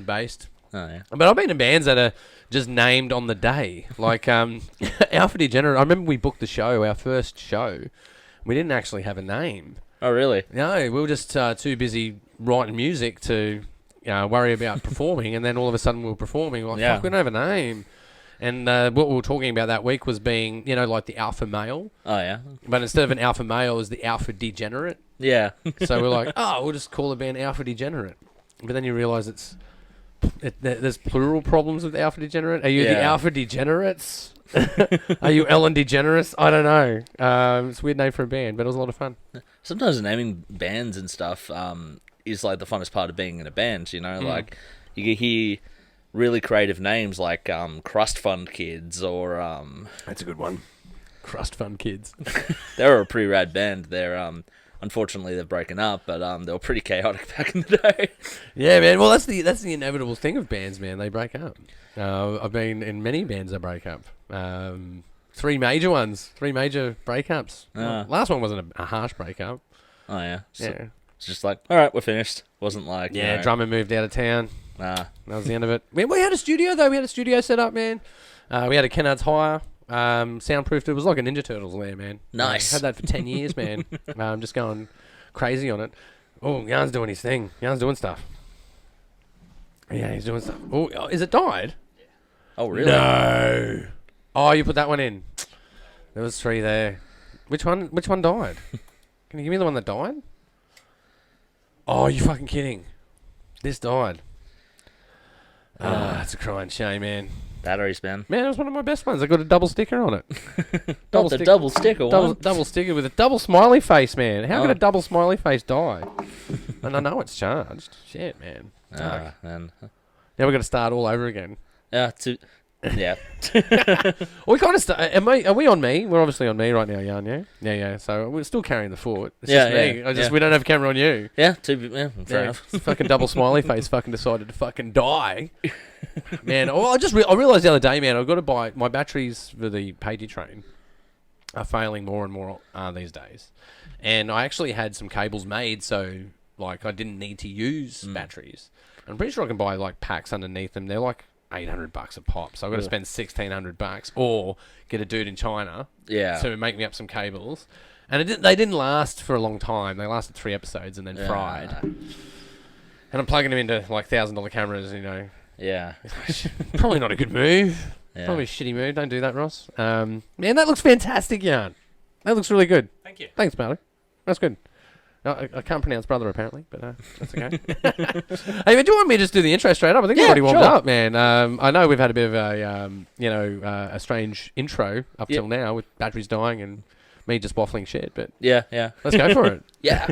based. Oh, yeah. But I've been in bands that are just named on the day. Like Alpha Degenerate. I remember we booked the show, our first show. We didn't actually have a name. Oh, really? No, we were just too busy writing music to worry about performing. And then all of a sudden we were performing. We're like, fuck, we don't have a name. And what we were talking about that week was being, like the alpha male. Oh, yeah? But instead of an alpha male, it was the Alpha Degenerate. Yeah. So we're like, we'll just call the band Alpha Degenerate. But then you realise there's plural problems with Alpha Degenerate. Are you the Alpha Degenerates? Are you Ellen DeGeneres? I don't know. It's a weird name for a band, but it was a lot of fun. Sometimes naming bands and stuff is like the funnest part of being in a band, Like, you can hear really creative names like Crust Fund Kids or... That's a good one. Crust Fund Kids. They were a pretty rad band. They're... Unfortunately, they've broken up, but they were pretty chaotic back in the day. Yeah, man. Well, that's the inevitable thing of bands, man. They break up. I've been in many bands that break up. 3 major ones. 3 major breakups. Last one wasn't a harsh breakup. Oh, yeah. Yeah. It's just like, all right, we're finished. Wasn't like... Yeah, drummer moved out of town. Nah. That was the end of it. We had a studio, though. We had a studio set up, man. We had a Kennard's Hire. Soundproofed. It was like a Ninja Turtles there, man. Nice. Had that for 10 years, man. Just going crazy on it. Oh, Yarn's doing his thing. Yarn's doing stuff. Yeah, he's doing stuff. Oh, is it died? Oh, really? No. Oh, you put that one in. There was 3 there. Which one died? Can you give me the one that died? Oh, you fucking kidding. This died. It's a crying shame, man. Batteries, man. Man, it was one of my best ones. I got a double sticker on it. Double sticker one. Double sticker with a double smiley face, man. How could a double smiley face die? And I know it's charged. Shit, man. Man. Now we've got to start all over again. Yeah. We kind of start. Are we on me? We're obviously on me right now, Yarn, yeah? Yeah. So we're still carrying the fort. It's just me. We don't have a camera on you. Yeah, fair enough. Fucking double smiley face fucking decided to fucking die. Man, I realised the other day, man, I've got to buy... My batteries for the Pagey train are failing more and more these days. And I actually had some cables made, so like I didn't need to use batteries. I'm pretty sure I can buy like packs underneath them. They're like $800 a pop, so I've got to spend $1,600 or get a dude in China to make me up some cables. And they didn't last for a long time. They lasted 3 episodes and then fried. And I'm plugging them into like $1,000 cameras, Yeah. Probably not a good move. Yeah. Probably a shitty move. Don't do that, Ross. Man, that looks fantastic, Yarn. That looks really good. Thank you. Thanks, Marty. That's good. I can't pronounce brother, apparently, but that's okay. Hey, do you want me to just do the intro straight up? I think we've already warmed up, man. I know we've had a bit of a, a strange intro up till now with batteries dying and me just waffling shit, but yeah. Let's go for it. Yeah.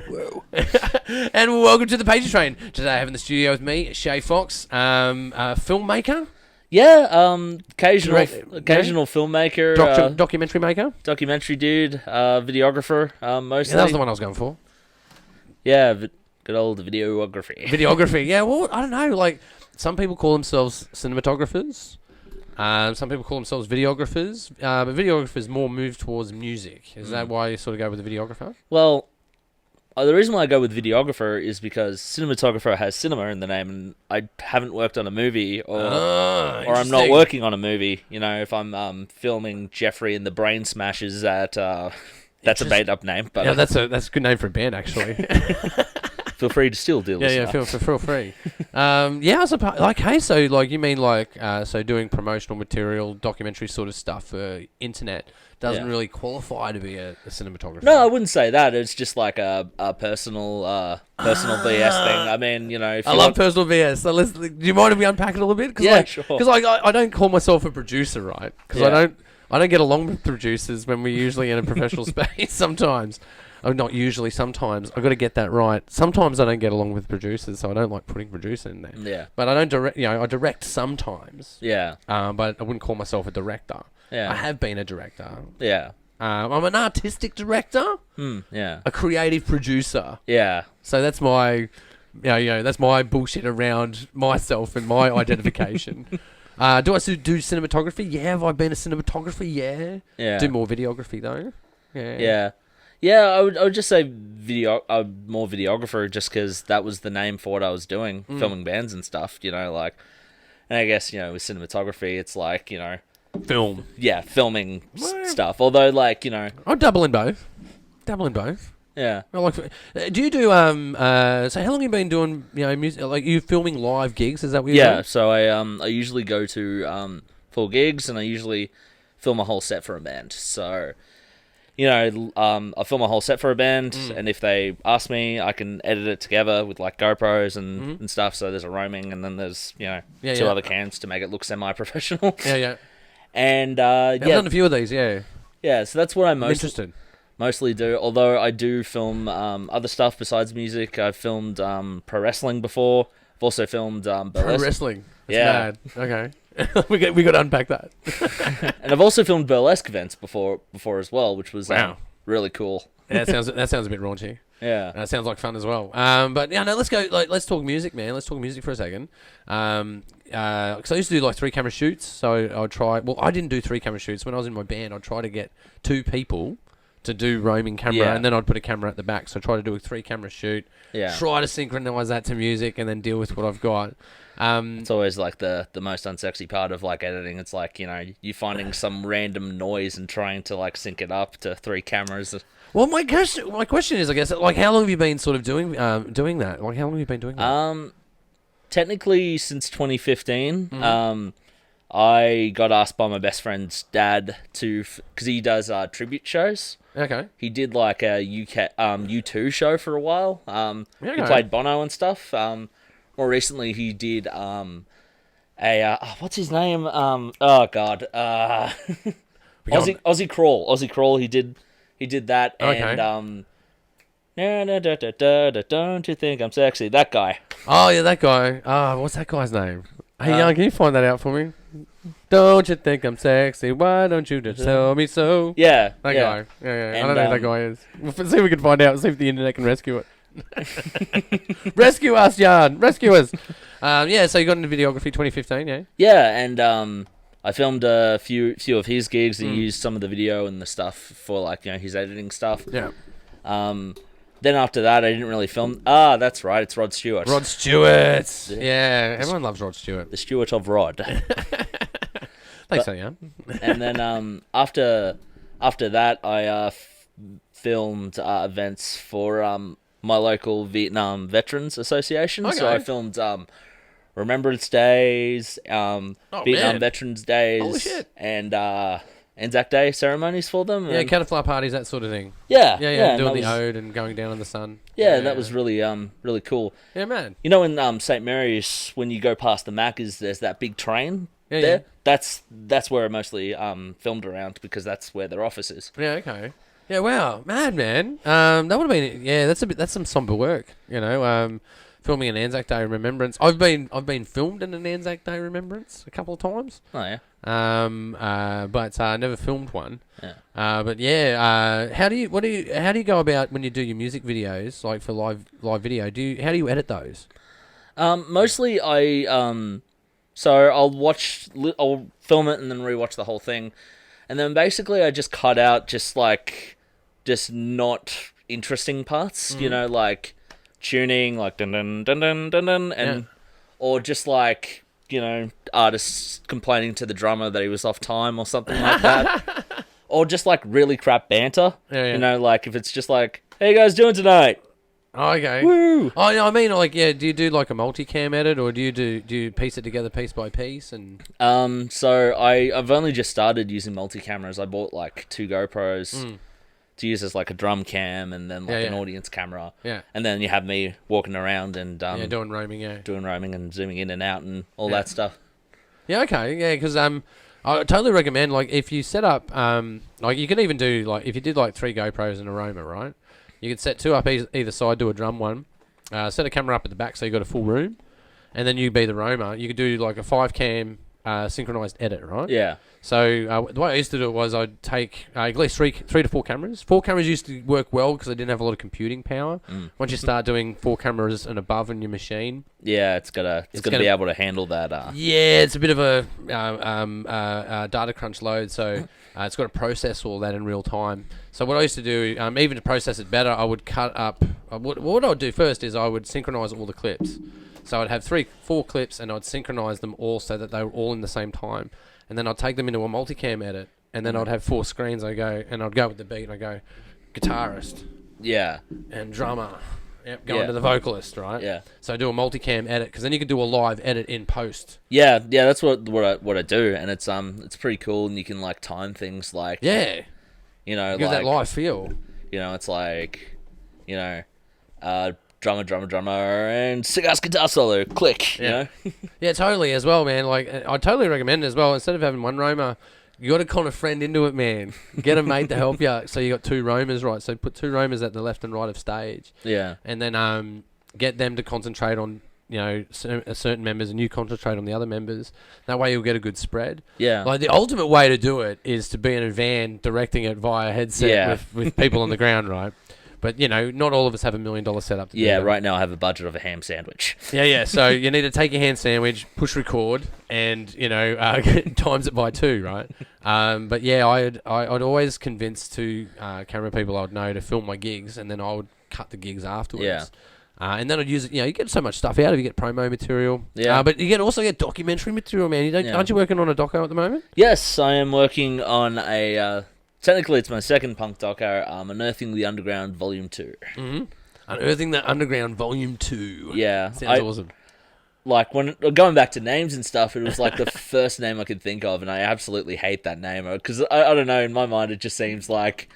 And welcome to the Pagey Train. Today I have in the studio with me, Shaye Fox, filmmaker. Yeah, occasional filmmaker, documentary maker, documentary dude, videographer, mostly. Yeah, that was the one I was going for. Yeah, good old videography. Videography, yeah. Well, I don't know. Like some people call themselves cinematographers. Some people call themselves videographers. But videographers more move towards music. Is that why you sort of go with the videographer? Well, the reason why I go with videographer is because cinematographer has cinema in the name, and I haven't worked on a movie, or I'm not working on a movie. If I'm filming Jeffrey and the Brain Smashers at, that's a made up name, but that's a good name for a band, actually. Feel free to still deal. Feel free. I suppose. Like, hey, so like you mean like so doing promotional material, documentary sort of stuff for internet doesn't really qualify to be a cinematographer. No, I wouldn't say that. It's just like a personal VS thing. I mean, if I love personal VS. So do you mind if we unpack it a little bit? Sure. Because I don't call myself a producer, right? Because I don't get along with producers when we're usually in a professional space. Sometimes. Oh, not usually. Sometimes I've got to get that right. Sometimes I don't get along with producers, so I don't like putting producer in there. Yeah. But I don't direct. I direct sometimes. Yeah. But I wouldn't call myself a director. Yeah. I have been a director. Yeah. I'm an artistic director. Yeah. A creative producer. Yeah. So that's my, that's my bullshit around myself and my identification. Do I do cinematography? Yeah. Have I been a cinematographer? Yeah. Yeah. Do more videography though. Yeah. Yeah, I would just say more videographer, just because that was the name for what I was doing, filming bands and stuff. Like, and I guess with cinematography, it's like Film. yeah, filming stuff. Although, like I'll dabble in both. yeah. I like. Do you do So how long have you been doing music? Like you filming live gigs? Is that what you're doing? So I usually go to full gigs, and I usually film a whole set for a band. So. I film a whole set for a band, and if they ask me, I can edit it together with like GoPros and stuff. So there's a roaming, and then there's two other cams to make it look semi-professional. Yeah. And I've done a few of these. Yeah. So that's what I Interested. mostly do. Although I do film other stuff besides music. I've filmed pro wrestling before. I've also filmed burlesque. Pro wrestling. That's Yeah. mad. Okay. we got to unpack that. And I've also filmed burlesque events before as well, which was Wow. really cool. Yeah, that sounds a bit raunchy. Yeah. That sounds like fun as well. But yeah, no, let's go. Let's talk music, man. Let's talk music for a second. Because I used to do like 3-camera shoots. So I'd try. Well, I didn't do 3-camera shoots when I was in my band. I'd try to get 2 people to do roaming camera, and then I'd put a camera at the back. So I try to do a 3-camera shoot. Yeah. Try to synchronize that to music, and then deal with what I've got. It's always like the most unsexy part of like editing. It's like you finding some random noise and trying to like sync it up to 3 cameras. Well, my question is, I guess, like, how long have you been sort of doing that? Like, how long have you been doing that? Technically since 2015. I got asked by my best friend's dad because he does tribute shows. Okay. He did like a U2 show for a while. He Okay. played Bono and stuff. More recently, he did what's his name? Oh God, Aussie Crawl. He did that, and don't you think I'm sexy? That guy. Oh yeah, that guy. What's that guy's name? Hey, young, can you find that out for me? Don't you think I'm sexy? Why don't you just tell me so? Yeah, That guy. Yeah. I And, don't know who that guy is. We'll see if we can find out. See if the internet can rescue it. Rescue us, Jan! Rescue us! So you got into videography 2015, yeah? Yeah, and I filmed a few of his gigs and used some of the video and the stuff for like his editing stuff. Yeah. Then after that, I didn't really film. That's right, it's Rod Stewart. Rod Stewart. Yeah, everyone loves Rod Stewart. The Stewart of Rod. Thanks, Jan. And then after that, I filmed events for my local Vietnam Veterans Association. Okay. So I filmed Remembrance Days, Vietnam Veterans Days, Holy shit. and Anzac Day ceremonies for them. Yeah, caterpillar parties, that sort of thing. Yeah, Doing and the ode and going down in the sun. Yeah, that was really really cool. Yeah, man. In St. Mary's, when you go past the Macca's, there's that big train there. Yeah. That's where I mostly filmed around, because that's where their office is. Yeah, okay. Yeah, wow, mad man. That would have been that's some somber work, filming an Anzac Day remembrance. I've been filmed in an Anzac Day remembrance a couple of times. Oh yeah. But never filmed one. Yeah. But yeah, how do you go about when you do your music videos, like for live video? How do you edit those? Mostly so I'll film it and then rewatch the whole thing, and then basically I just cut out just not interesting parts, like tuning, like dun dun dun dun dun dun, and or just like artists complaining to the drummer that he was off time or something like that, or just like really crap banter. Like if it's just like, "How you guys doing tonight?" Oh, okay. Woo! Oh, no, I mean, like, yeah. Do you do like a multicam edit, or do you piece it together piece by piece? And so I've only just started using multi-cameras. I bought like 2 GoPros to use as like a drum cam, and then like an audience camera. Yeah. And then you have me walking around and doing roaming. Yeah. doing roaming and zooming in and out and all that stuff. Yeah. Okay. Yeah. Because I totally recommend, like, if you set up like, you can even do, like, if you did like 3 GoPros and a roamer, right? You could set 2 up either side, do a drum one, set a camera up at the back so you got a full room, and then you be the roamer. You could do like a 5-cam synchronized edit, right? Yeah. So the way I used to do it was I'd take at least three to four cameras. 4 cameras used to work well because I didn't have a lot of computing power. Once you start doing 4 cameras and above in your machine, yeah, it's gonna be able to handle that. Yeah, it's a bit of a data crunch load, so it's got to process all that in real time. So what I used to do, even to process it better, I would cut up. What I would do first is I would synchronize all the clips. So I'd have 4 clips, and I'd synchronize them all so that they were all in the same time. And then I'd take them into a multicam edit, and then I'd have 4 screens. I'd go with the beat, and I go guitarist, Yeah. and drummer, going to the vocalist, right? Yeah. So I do a multicam edit, because then you can do a live edit in post. Yeah, that's what I do, and it's pretty cool, and you can like time things like Yeah, you know, give like that live feel. you know, it's like drummer, and sick-ass guitar solo, click, you know? Yeah, totally as well, man. Like, I totally recommend it as well. Instead of having one roamer, you got to con a friend into it, man. Get a mate to help you. So you got 2 roamers, right? So put 2 roamers at the left and right of stage. Yeah. And then get them to concentrate on, certain members, and you concentrate on the other members. That way you'll get a good spread. Yeah. Like, the ultimate way to do it is to be in a van directing it via headset with people on the ground, right? But, not all of us have $1 million setup to do that. Right now I have a budget of a ham sandwich. Yeah. So you need to take your ham sandwich, push record, and, times it by 2, right? But yeah, I'd always convince 2 camera people I'd know to film my gigs, and then I would cut the gigs afterwards. Yeah. And then I'd use it. You get so much stuff out of it. You get promo material. Yeah. But you also get documentary material, man. Aren't you working on a doco at the moment? Yes, I am working on a... technically, it's my second punk doco, Unearthing the Underground Volume 2. Mm-hmm. Unearthing the Underground Volume 2. Yeah. Sounds awesome. Like, when going back to names and stuff, it was like the first name I could think of, and I absolutely hate that name. Because, I don't know, in my mind, it just seems like,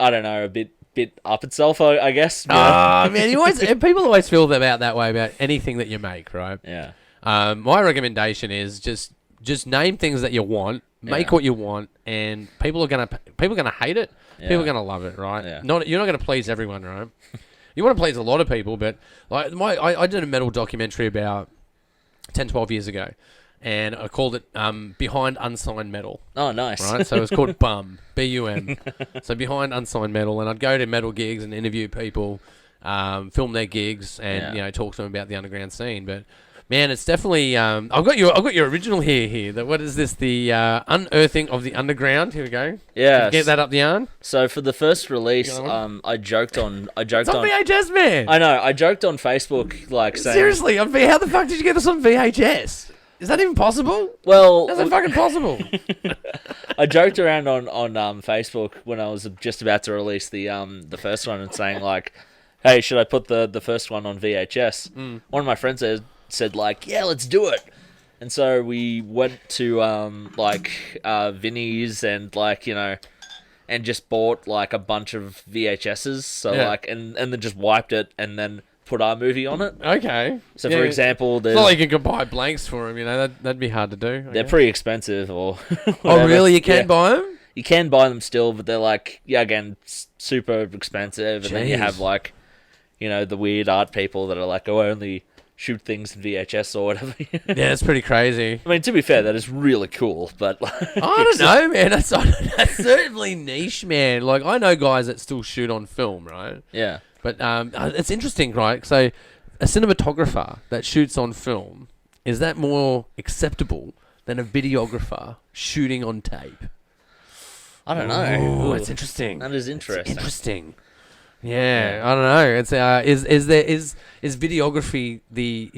I don't know, a bit up itself, I guess. Man, people always feel about that way about anything that you make, right? Yeah. My recommendation is just name things that you want, make what you want, and people are gonna hate it. Yeah. People are gonna love it, right? Yeah. You're not gonna please everyone, right? You want to please a lot of people, but like I did a metal documentary about 10, 12 years ago, and I called it Behind Unsigned Metal. Oh, nice. Right, so it was called BUM, B-U-M. So Behind Unsigned Metal, and I'd go to metal gigs and interview people, film their gigs, and talk to them about the underground scene. But man, it's definitely I've got your original here. What is this? The Unearthing of the Underground. Here we go. Yeah. Get that up the yarn. So for the first release, I joked on VHS, man. I know. I joked on Facebook, like saying, seriously, how the fuck did you get this on VHS? Is that even possible? Well, how's that fucking possible? I joked around on Facebook when I was just about to release the first one and saying like, "Hey, should I put the first one on VHS?" One of my friends said like, "Yeah, let's do it." And so we went to Vinnie's and and just bought like a bunch of VHSs. So and then just wiped it and then put our movie on it. Okay. So for example, there's... It's not like you could buy blanks for them, that'd be hard to do. They're pretty expensive or whatever. Oh, really? You can buy them? You can buy them still, but they're like, again, super expensive. And then you have like, the weird art people that are like, I only shoot things in VHS or whatever. Yeah, it's pretty crazy. I mean, to be fair, that is really cool, but... I don't know, man. That's certainly niche, man. Like, I know guys that still shoot on film, right? Yeah. But it's interesting, right? So a cinematographer that shoots on film, is that more acceptable than a videographer shooting on tape? I don't know. Oh, it's interesting. That is interesting. It's interesting. Yeah, I don't know. It's is videography the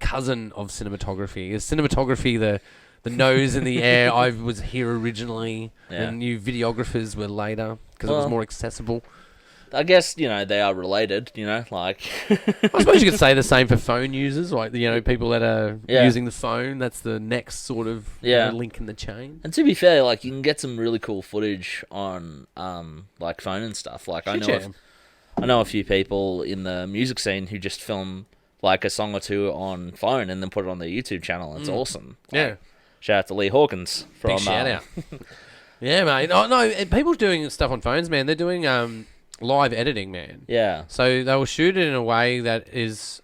cousin of cinematography? Is cinematography the nose in the air? I was here originally, and you videographers were later because it was more accessible. I guess, they are related, like... I suppose you could say the same for phone users, like, people that are using the phone. That's the next sort of link in the chain. And to be fair, like, you can get some really cool footage on, like, phone and stuff. Like, I know a few people in the music scene who just film, like, a song or two on phone and then put it on their YouTube channel. It's awesome. Like, shout out to Lee Hawkins from... Big shout out. Yeah, mate. Oh, no, people doing stuff on phones, man. They're doing... live editing, man. Yeah. So they will shoot it in a way that is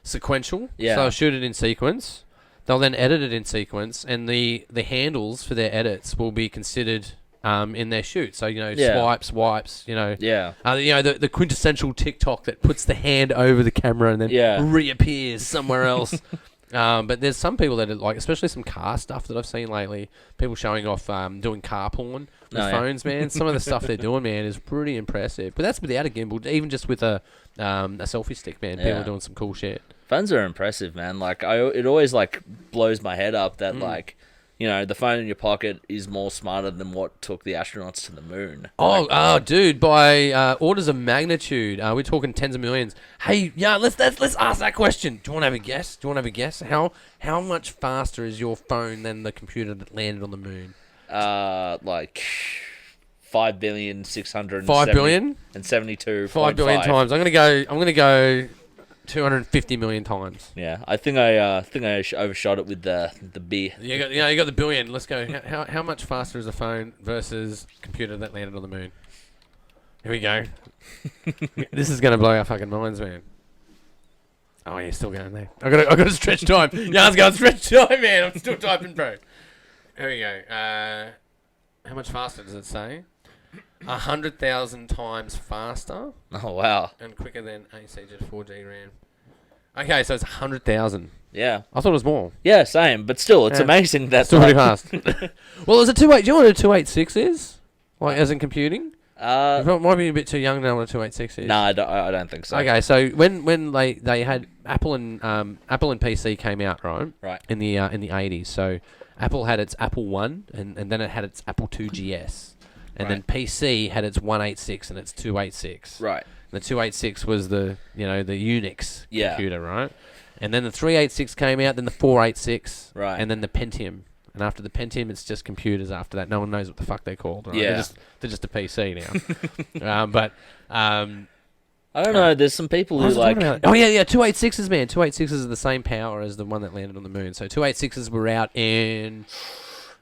sequential. Yeah. So they'll shoot it in sequence. They'll then edit it in sequence, and the handles for their edits will be considered in their shoot. So, swipes, wipes, Yeah. the quintessential TikTok that puts the hand over the camera and then reappears somewhere else. But there's some people that are like, especially some car stuff that I've seen lately, people showing off doing car porn with phones, man. Some of the stuff they're doing, man, is pretty impressive. But that's without a gimbal, even just with a selfie stick, man. People are doing some cool shit. Phones are impressive, man. Like, it always, like, blows my head up that, like, the phone in your pocket is more smarter than what took the astronauts to the moon. Dude, by orders of magnitude, we're talking tens of millions. Hey, let's ask that question. Do you want to have a guess? How much faster is your phone than the computer that landed on the moon? Like 5,600,000,000. 5 billion and 72. 5 billion times. I'm gonna go 250 million times. Yeah, I think I overshot it with the B. You got the billion. Let's go. How much faster is a phone versus computer that landed on the moon? Here we go. This is gonna blow our fucking minds, man. Oh, yeah, still going there. I got to stretch time. Yeah, let's go stretch time, man. I'm still typing, bro. Here we go. How much faster does it say? 100,000 times faster. Oh, wow. And quicker than AC just 4G RAM. Okay, so it's 100,000. Yeah. I thought it was more. Yeah, same. But still, it's amazing. That's still pretty fast. Well, is it 2.8? Do you know what a 286 is? Like, as in computing? You might be a bit too young to know what a 286 is. No, I don't think so. Okay, so when they had Apple and PC came out, right? In the 80s. So Apple had its Apple 1 and then it had its Apple 2 GS. And then PC had its 186 and its 286. Right. And the 286 was the Unix Yeah. computer, right? And then the 386 came out, then the 486, Right. and then the Pentium. And after the Pentium, it's just computers after that. No one knows what the fuck they're called, right? Yeah. They're just a PC now. I don't know. There's some people who like... 286s, man. 286s are the same power as the one that landed on the moon. So 286s were out in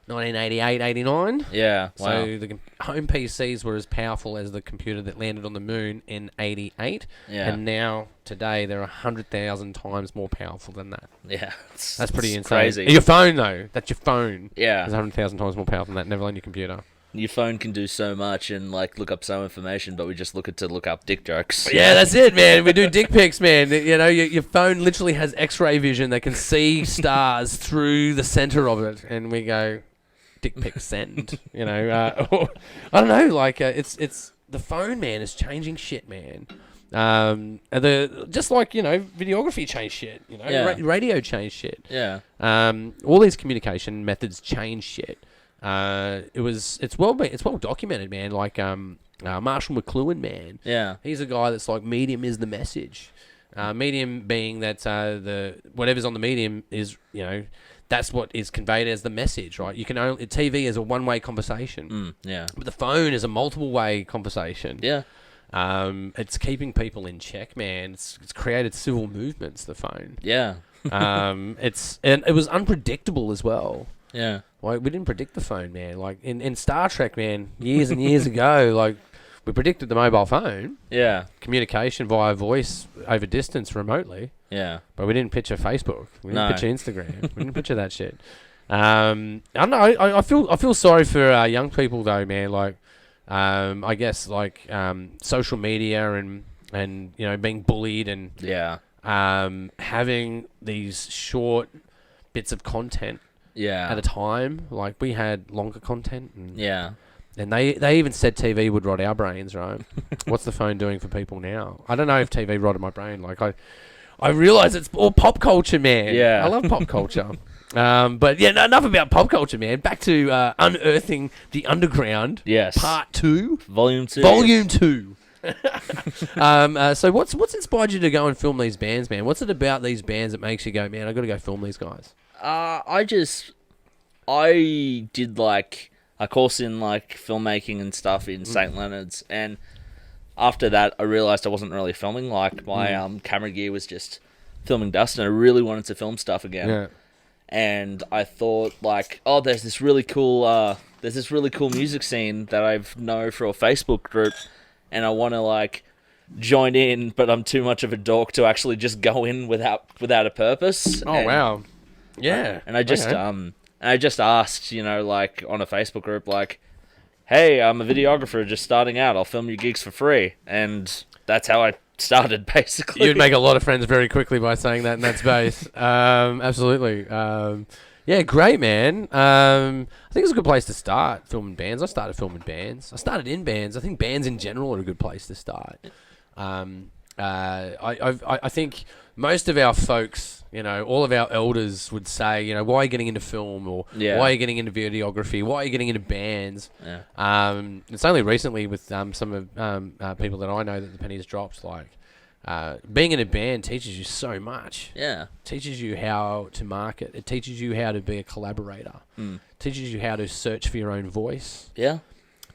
1988, 89. Yeah, wow. So the home PCs were as powerful as the computer that landed on the moon in 88. Yeah. And now, today, they're 100,000 times more powerful than that. Yeah. That's pretty insane. Crazy. Your phone, though. That's your phone. Yeah. Is 100,000 times more powerful than that, never mind your computer. Your phone can do so much and like look up so information, but we just look up dick jokes. Yeah, that's it, man. We do dick pics, man. Your phone literally has X-ray vision that can see stars through the center of it, and we go, dick pic send. I don't know. Like it's the phone, man, is changing shit, man. Just like videography changed shit. Radio changed shit. Yeah. All these communication methods change shit. It's well documented, man. Like Marshall McLuhan, man. Yeah. He's a guy that's like, medium is the message. Medium being that the whatever's on the medium is that's what is conveyed as the message, right? You can only TV is a one-way conversation. Yeah. But the phone is a multiple-way conversation. Yeah. It's keeping people in check, man. It's created civil movements. The phone. Yeah. And it was unpredictable as well. Yeah. Like, we didn't predict the phone, man. Like, in Star Trek, man, years and years ago, like, we predicted the mobile phone. Yeah. Communication via voice over distance remotely. Yeah. But we didn't picture Facebook. We didn't picture Instagram. We didn't picture that shit. I don't know. I feel sorry for young people, though, man. Like, I guess, like, social media and being bullied and... Yeah. Having these short bits of content. Yeah. At a time, like we had longer content. And they even said TV would rot our brains, right? What's the phone doing for people now? I don't know if TV rotted my brain. Like I realize it's all pop culture, man. Yeah. I love pop culture. But yeah, enough about pop culture, man. Back to Unearthing the Underground. Yes. Part 2. Volume 2. Volume 2. So what's inspired you to go and film these bands, man? What's it about these bands that makes you go, man, I got to go film these guys? I did like a course in like filmmaking and stuff in St. Leonard's, and after that I realized I wasn't really filming. Like my camera gear was just filming dust, and I really wanted to film stuff again. Yeah. And I thought like, oh, there's this really cool music scene that I know for a Facebook group, and I want to like join in, but I'm too much of a dork to actually just go in without a purpose. Oh, wow. Yeah. And I just Okay. I just asked, like on a Facebook group, like, hey, I'm a videographer just starting out. I'll film your gigs for free, and that's how I started basically. You'd make a lot of friends very quickly by saying that in that space. Absolutely. Yeah, great, man. I think it's a good place to start filming bands. I started filming bands. I started in bands. I think bands in general are a good place to start. I think most of our folks, all of our elders would say, why are you getting into film, or Yeah. why are you getting into videography? Why are you getting into bands? Yeah. It's only recently with some of people that I know that the pennies dropped. Like, being in a band teaches you so much. Yeah. Teaches you how to market. It teaches you how to be a collaborator. Teaches you how to search for your own voice. Yeah.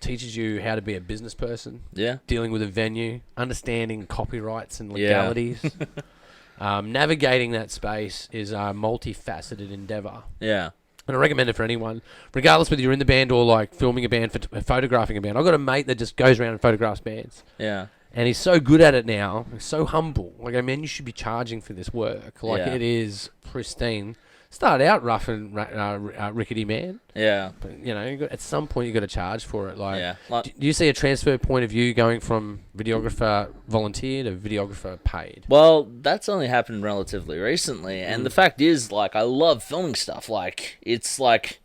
Teaches you how to be a business person. Yeah. Dealing with a venue, understanding copyrights and Yeah. legalities. Navigating that space is a multifaceted endeavor. Yeah. And I recommend it for anyone, regardless whether you're in the band or like filming a band, photographing a band. I've got a mate that just goes around and photographs bands. Yeah. And he's so good at it now. He's so humble. Like, I mean, you should be charging for this work. Like, Yeah. it is pristine. Started out rough and rickety, man. Yeah. But, at some point you got to charge for it. Like, Yeah. Like, do you see a transfer point of view going from videographer volunteer to videographer paid? well, that's only happened relatively recently, and the fact is, like, I love filming stuff. Like, it's like,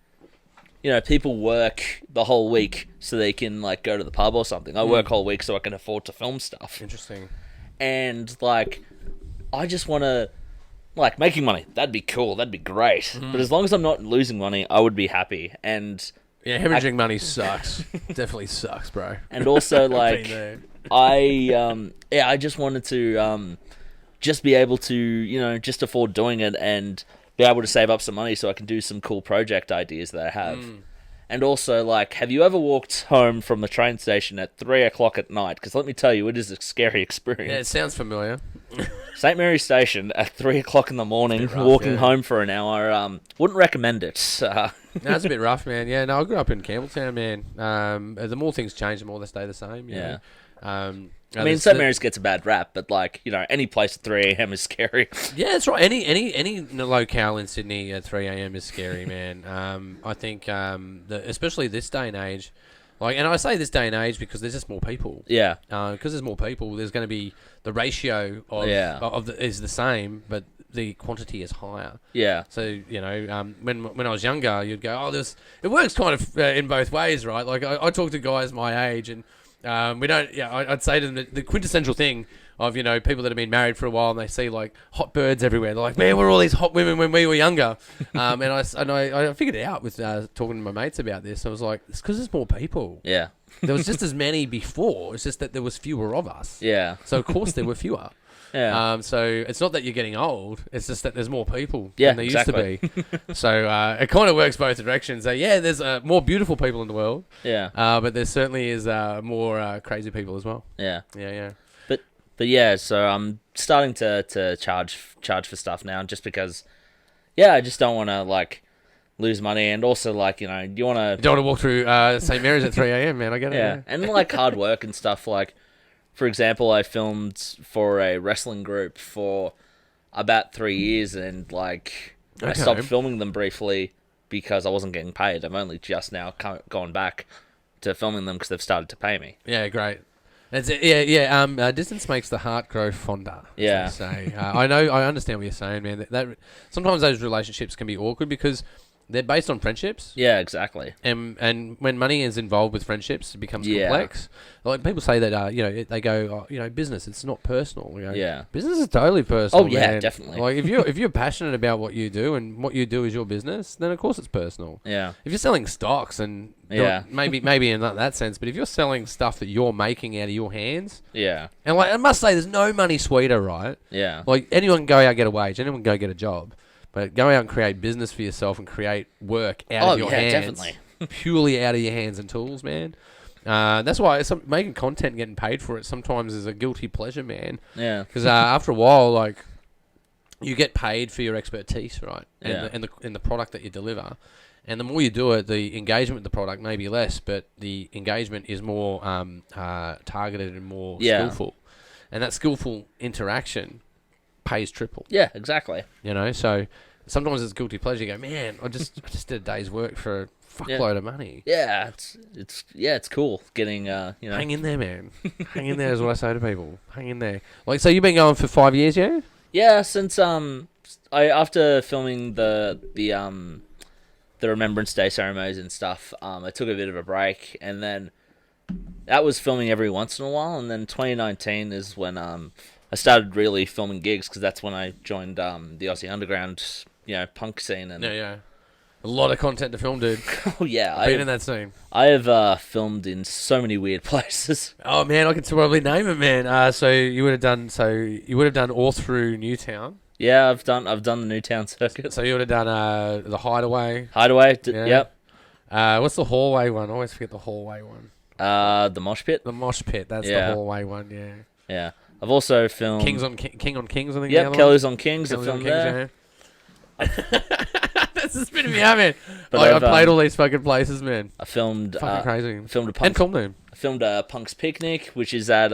people work the whole week so they can, like, go to the pub or something. I work whole week so I can afford to film stuff. Interesting. And, like, I just want to, like, making money. That'd be cool. That'd be great. But as long as I'm not losing money, I would be happy. And Yeah, hemorrhaging money sucks. Definitely sucks, bro. and also, Been like, there. I just wanted to just be able to, just afford doing it and be able to save up some money so I can do some cool project ideas that I have. And also, like, have you ever walked home from the train station at 3 o'clock at night? Because let me tell you, it is a scary Yeah, it experience. sounds familiar. St. Mary's Station at 3 o'clock in the morning, Bit rough, walking yeah. home for an hour, wouldn't recommend it. No, it's a bit rough, man. Yeah, no, I grew up in Campbelltown, man. The more things change, the more they stay the same. You Yeah. know? I mean, St. Mary's gets a bad rap, but, like, any place at 3 a.m. is scary. Yeah, that's right. Any locale in Sydney at 3 a.m. is scary, man. I think, especially this day and age, like, and I say this day and age because there's just more people. Yeah. Because there's more people, there's going to be the ratio is the same, but the quantity is higher. Yeah. So when I was younger, you'd go, it works kind of in both ways, right? Like I talk to guys my age, and we don't. Yeah, I'd say to them the quintessential thing of people that have been married for a while and they see like hot birds everywhere. They're like, man, we're all these hot women when we were younger. And I figured it out with talking to my mates about this. I was like, it's because there's more people. Yeah. There was just as many before. It's just that there was fewer of us. Yeah. So of course there were fewer. Yeah. So it's not that you're getting old. It's just that there's more people Yeah, than there exactly. used to be. So it kind of works both directions. There's more beautiful people in the world. Yeah. But there certainly is more crazy people as well. Yeah. Yeah. But yeah, so I'm starting to charge for stuff now, just because, I just don't want to, like, lose money, and also, like, you want to... You don't want to walk through St. Mary's at 3 a.m., man. I get it. Yeah, and, like, hard work and stuff. Like, for example, I filmed for a wrestling group for about 3 years, and, like, I Okay. stopped filming them briefly because I wasn't getting paid. I'm only just now gone back to filming them because they've started to pay me. Yeah, great. That's it. Yeah. Distance makes the heart grow fonder. Yeah. As they say. I understand what you're saying, man. That sometimes those relationships can be awkward because they're based on friendships. Yeah, exactly. And when money is involved with friendships, it becomes Yeah. complex. Like people say that, they go, business, it's not personal. Yeah. Business is totally personal. Oh, yeah, man. definitely. Like if you're passionate about what you do and what you do is your business, then of course it's personal. Yeah. If you're selling stocks and Yeah. maybe in that sense, but if you're selling stuff that you're making out of your hands, Yeah. and like I must say, there's no money sweeter, right? Yeah. Like anyone can go out and get a wage, anyone can go get a job. But go out and create business for yourself and create work out of your hands. Definitely. Purely out of your hands and tools, man. That's why making content and getting paid for it sometimes is a guilty pleasure, man. Yeah. Because after a while, like, you get paid for your expertise, right? Yeah. And the product that you deliver. And the more you do it, the engagement with the product may be less, but the engagement is more targeted and more skillful. and that skillful interaction pays triple. Yeah, exactly. You know, so sometimes it's guilty pleasure. You go, man, I just did a day's work for a fuckload of money. Yeah, it's cool getting Hang in there, man. Hang in there is what I say to people. Hang in there. Like, so you've been going for 5 years, yeah? Yeah, since after filming the Remembrance Day ceremonies and stuff, I took a bit of a break, and then that was filming every once in a while, and then 2019 is when I started really filming gigs, because that's when I joined the Aussie Underground, punk scene. And Yeah. A lot of content to film, dude. Oh yeah, I've been in that scene. I have filmed in so many weird places. Oh man, I can probably name it, man. So you would have done all through Newtown. Yeah, I've done the Newtown circuit. So you would have done the Hideaway. Yep. What's the hallway one? I always forget the hallway one. The Mosh Pit. The Mosh Pit. That's the hallway one. Yeah. Yeah. I've also filmed King on Kings. I think. Yep, Kelly's on Kings. I Kelly's filmed on there. Yeah. That's the spin of me out, man. But I played all these fucking places, man. I filmed fucking crazy. Filmed a punk. And filmed them. I filmed a Punk's Picnic, which is at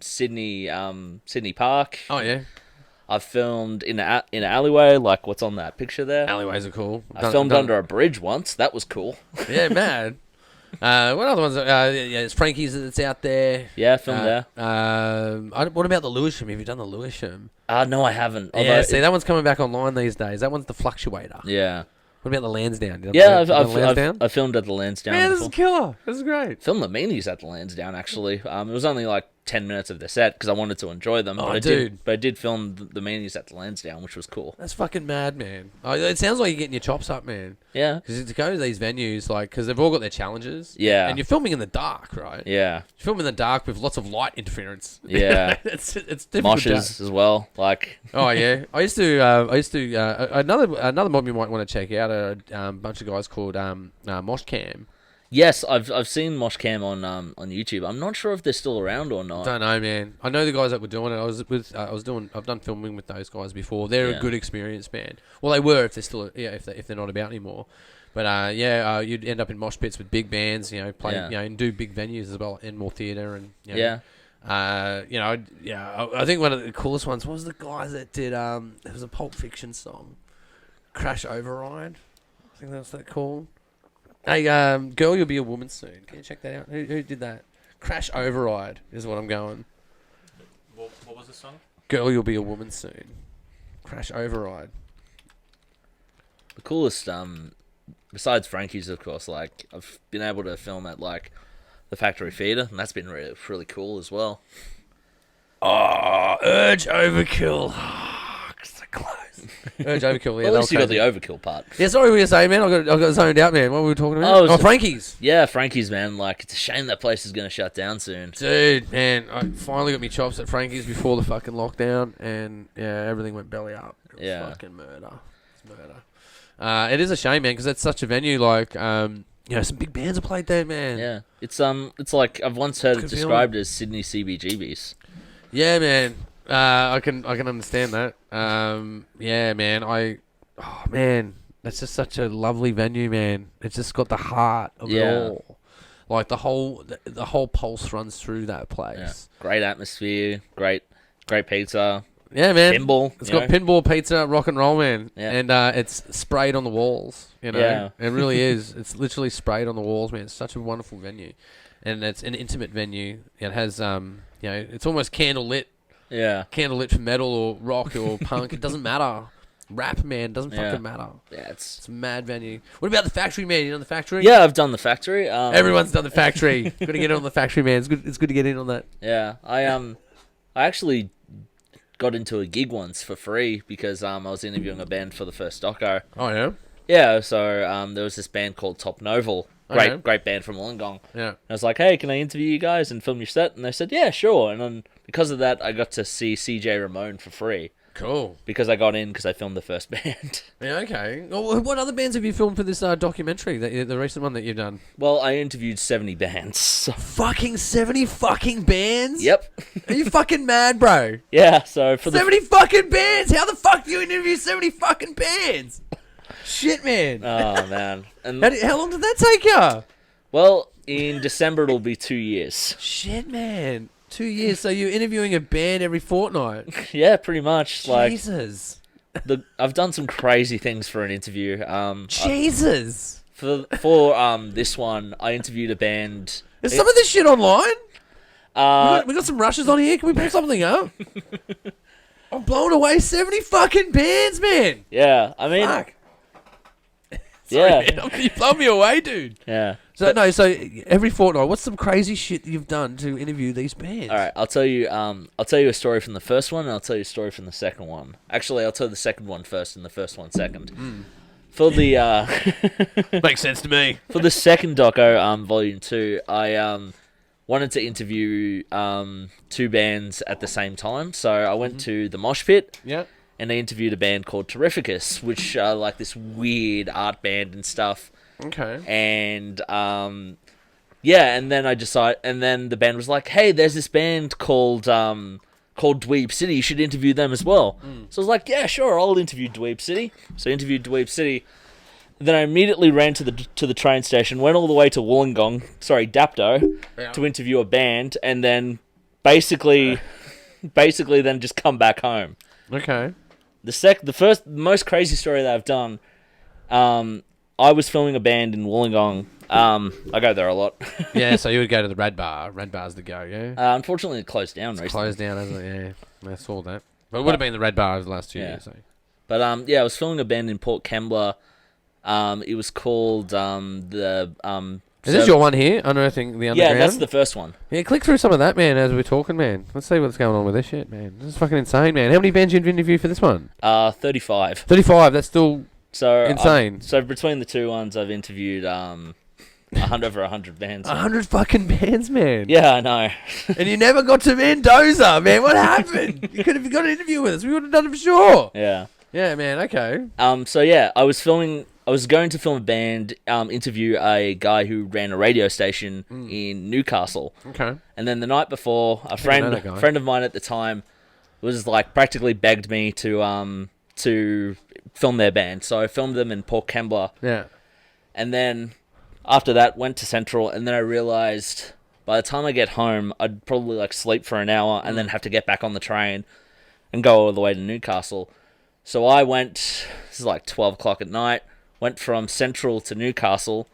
Sydney Park. Oh yeah. I filmed in an alleyway, like what's on that picture there. Alleyways are cool. I filmed under a bridge once. That was cool. Yeah, mad. What other ones? It's Frankie's that's out there. Yeah, I filmed there. What about the Lewisham? Have you done the Lewisham? No, I haven't. Yeah, see, that one's coming back online these days. That one's the Fluctuator. Yeah. What about the Lansdowne? I filmed at the Lansdowne. Man, this is killer. This is great. Filmed the meanies at the Lansdowne, actually. It was only like 10 minutes of the set because I wanted to enjoy them. Oh, but I did film the meanies at the Lansdowne, which was cool. That's fucking mad, man. It sounds like you're getting your chops up, man. Yeah. Because to go to these venues, because they've all got their challenges. Yeah. And you're filming in the dark, right? Yeah. You're filming in the dark with lots of light interference. Yeah. it's difficult. Moshes as well, like. Oh yeah, I used to another mob you might want to check out a bunch of guys called Mosh Cam. Yes, I've seen Mosh Cam on YouTube. I'm not sure if they're still around or not. Don't know, man. I know the guys that were doing it. I've done filming with those guys before. They're a good experience band. Well, they were if they're still if they're not about anymore. But you'd end up in mosh pits with big bands, play and do big venues as well, Enmore Theatre and I think one of the coolest ones was the guys that did there was a Pulp Fiction song, Crash Override. I think that's that called. Hey, Girl, You'll Be a Woman Soon. Can you check that out? Who did that? Crash Override is what I'm going. What was the song? Girl, You'll Be a Woman Soon. Crash Override. The coolest, besides Frankie's, of course, like, I've been able to film at, like, the Factory Theatre, and that's been really, really cool as well. Oh, Urge Overkill. So close. Urge Overkill, yeah. Well, at least you got the overkill part. Yeah, sorry what were you saying, man? I got zoned out, man. What were we talking about? Oh, Frankie's. Yeah, Frankie's, man. Like, it's a shame that place is going to shut down soon. Dude, man, I finally got me chops at Frankie's before the fucking lockdown, and everything went belly up. It was fucking murder. It's murder. It is a shame, man, because it's such a venue. Like, some big bands have played there, man. Yeah, it's like I've once heard it described as Sydney CBGBs. Yeah, man. I can understand that. Man, that's just such a lovely venue, man. It's just got the heart of it all. Like the whole pulse runs through that place. Yeah. Great atmosphere, great pizza. Yeah, man. Pinball. It's got pinball, pizza, rock and roll, man. Yeah. And it's sprayed on the walls. Yeah. It really is. It's literally sprayed on the walls, man. It's such a wonderful venue, and it's an intimate venue. It has it's almost candle lit. Yeah. Candle lit for metal or rock or punk. It doesn't matter. Rap, man, doesn't fucking matter. Yeah, it's a mad venue. What about the Factory, man? You done the Factory? Yeah, I've done the Factory. Everyone's done the Factory. Got to get in on the Factory, man. It's good to get in on that. Yeah, I actually got into a gig once for free because I was interviewing a band for the first doco. Oh yeah. Yeah, so there was this band called Top Novel. Great band from Wollongong. Yeah. And I was like, hey, can I interview you guys and film your set? And they said, yeah, sure. And then because of that, I got to see CJ Ramone for free. Cool. Because I got in because I filmed the first band. Yeah, okay. Well, what other bands have you filmed for this documentary, the recent one that you've done? Well, I interviewed 70 bands. So. Fucking 70 fucking bands? Yep. Are you fucking mad, bro? Yeah, so for 70 fucking bands? How the fuck do you interview 70 fucking bands? Shit, man. Oh, man. And how long did that take you? Well, in December it'll be 2 years. Shit, man. 2 years. So you're interviewing a band every fortnight. Yeah, pretty much. Like Jesus. I've done some crazy things for an interview. Jesus. For this one, I interviewed a band. Is some of this shit online? Uh, We got some rushes on here. Can we pull something up? I'm blown away. 70 fucking bands, man. yeah, I mean, Fuck. yeah, Man, you blow me away, dude. yeah. So every fortnight, what's some crazy shit that you've done to interview these bands? All right, I'll tell you a story from the first one, and I'll tell you a story from the second one. Actually, I'll tell the second one first and the first one second. For the Makes sense to me. for the second doco, volume 2, I wanted to interview 2 bands at the same time, so I went to the Mosh Pit. Yeah. And I interviewed a band called Terrificus, which are like this weird art band and stuff. Okay. And yeah, and then and then the band was like, "Hey, there's this band called Dweeb City. You should interview them as well." So I was like, "Yeah, sure, I'll interview Dweeb City." So I interviewed Dweeb City. Then I immediately ran to the train station, went all the way to Dapto, to interview a band, and then basically then just come back home. Okay. The most crazy story that I've done, I was filming a band in Wollongong. I go there a lot. Yeah, so you would go to the Red Bar. Red Bar's the go, yeah? Unfortunately, it closed down recently. Closed down, hasn't it? Yeah. I saw that. But it would have been the Red Bar over the last 2 years. So. But yeah, I was filming a band in Port Kembla. It was called Is this your one here? Unearthing the Underground? Yeah, that's the first one. Yeah, click through some of that, man, as we're talking, man. Let's see what's going on with this shit, man. This is fucking insane, man. How many bands you interviewed for this one? 35. 35, that's still So insane. So between the two ones, I've interviewed over 100 bands. 100 fucking bands, man. Yeah, I know. And you never got to Mendoza, man. What happened? You could have got an interview with us. We would have done it for sure. Yeah. Yeah, man, okay. So yeah, I was going to film a band, interview a guy who ran a radio station in Newcastle. Okay. And then the night before, a friend of mine at the time was like practically begged me to film their band. So I filmed them in Port Kembla. Yeah. And then after that went to Central, and then I realized by the time I get home, I'd probably like sleep for an hour and then have to get back on the train and go all the way to Newcastle. So I went, this is like 12 o'clock at night, went from Central to Newcastle,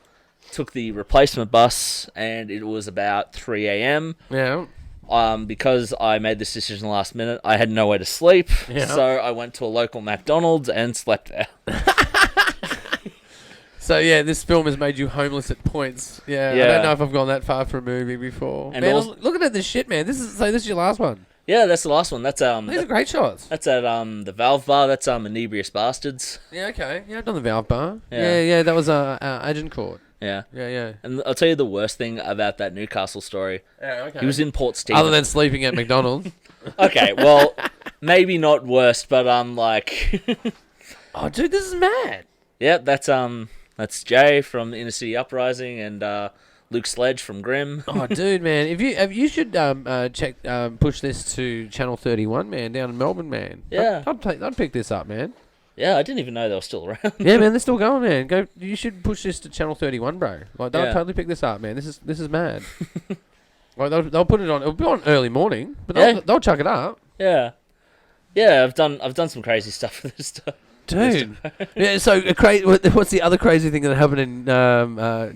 took the replacement bus, and it was about 3 a.m. Yeah. Because I made this decision last minute, I had nowhere to sleep, Yeah. so I went to a local McDonald's and slept there. So yeah, this film has made you homeless at points. Yeah. I don't know if I've gone that far for a movie before. And man, also, looking at this shit, man. This is your last one. yeah, that's the last one. That's These are great shots. That's at the Valve Bar. That's Inebrious Bastards. Yeah, okay. Yeah, I've done the Valve Bar. Yeah. Yeah. That was Agincourt. Yeah. Yeah. And I'll tell you the worst thing about that Newcastle story. Yeah, okay. He was in Port Stephens. Other than sleeping at McDonald's. Okay, well, maybe not worst, but like. Oh, dude, this is mad. Yeah, that's Jay from Inner City Uprising and Luke Sledge from Grimm. Oh, dude, man, if you should push this to Channel 31, man, down in Melbourne, man. Yeah. I'd pick this up, man. Yeah, I didn't even know they were still around. Yeah, man, they're still going, man. You should push this to Channel 31, bro. Like, they'll Yeah. totally pick this up, man. This is mad. Like, they'll put it on. It'll be on early morning, but they'll chuck it up. Yeah, yeah. I've done some crazy stuff with this stuff. Dude. Yeah, so what's the other crazy thing that happened in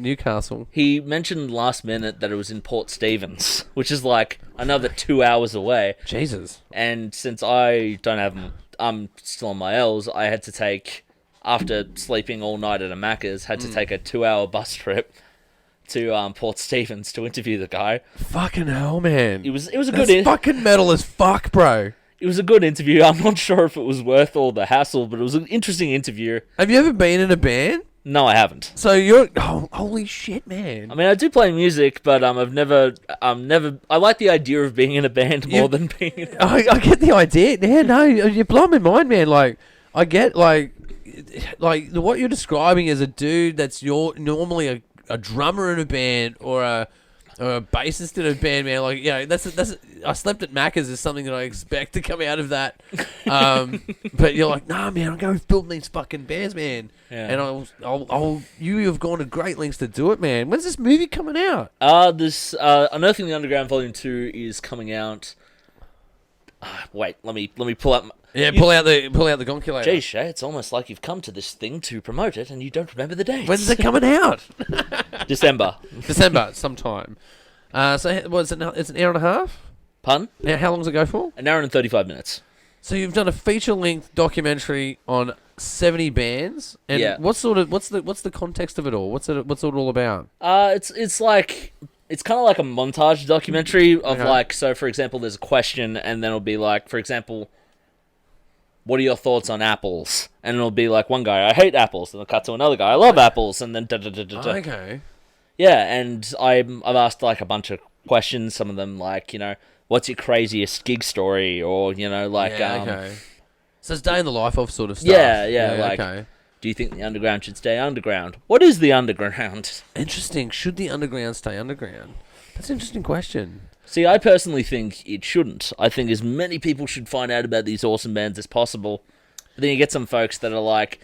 Newcastle? He mentioned last minute that it was in Port Stephens, which is like another 2 hours away. Jesus. And since I'm still on my L's, I had to take, after sleeping all night at a Macca's, had to take a 2-hour bus trip to Port Stephens to interview the guy. Fucking hell, man. It was a That's good fucking metal as fuck, bro. It was a good interview. I'm not sure if it was worth all the hassle, but it was an interesting interview. Have you ever been in a band? No, I haven't. So you're... Oh, holy shit, man. I mean, I do play music, but I've never... I like the idea of being in a band more than being in a... I get the idea. Yeah, no, you're blowing my mind, man. Like, I get, like what you're describing as a dude that's normally a drummer in a band or or a bassist in a band, man. Like, that's I slept at Macca's is something that I expect to come out of that. But you're like, nah, man, I'm going to film these fucking bands, man. Yeah. And you have gone to great lengths to do it, man. When's this movie coming out? This Unearthing the Underground Volume 2 is coming out. Wait, let me pull up. Pull out the gonculator. Geez, Shay, it's almost like you've come to this thing to promote it and you don't remember the date. When's it coming out? December. December, sometime. So it's an hour and a half? Pun? Now, how long does it go for? An hour and 35 minutes. So you've done a feature-length documentary on 70 bands, and Yeah. what's the context of it all? What's it all about? It's like it's kind of like a montage documentary of Okay. like, so for example, there's a question and then it'll be like, for example, what are your thoughts on apples? And it'll be like one guy, I hate apples, and it'll cut to another guy, I love apples, and then da-da-da-da-da. Okay. Yeah, and I've asked like a bunch of questions. Some of them like, what's your craziest gig story, or Okay. So it's day in the life of sort of stuff. Yeah, like, okay. do you think the underground should stay underground? What is the underground? Interesting. Should the underground stay underground? That's an interesting question. See, I personally think it shouldn't. I think as many people should find out about these awesome bands as possible. But then you get some folks that are like,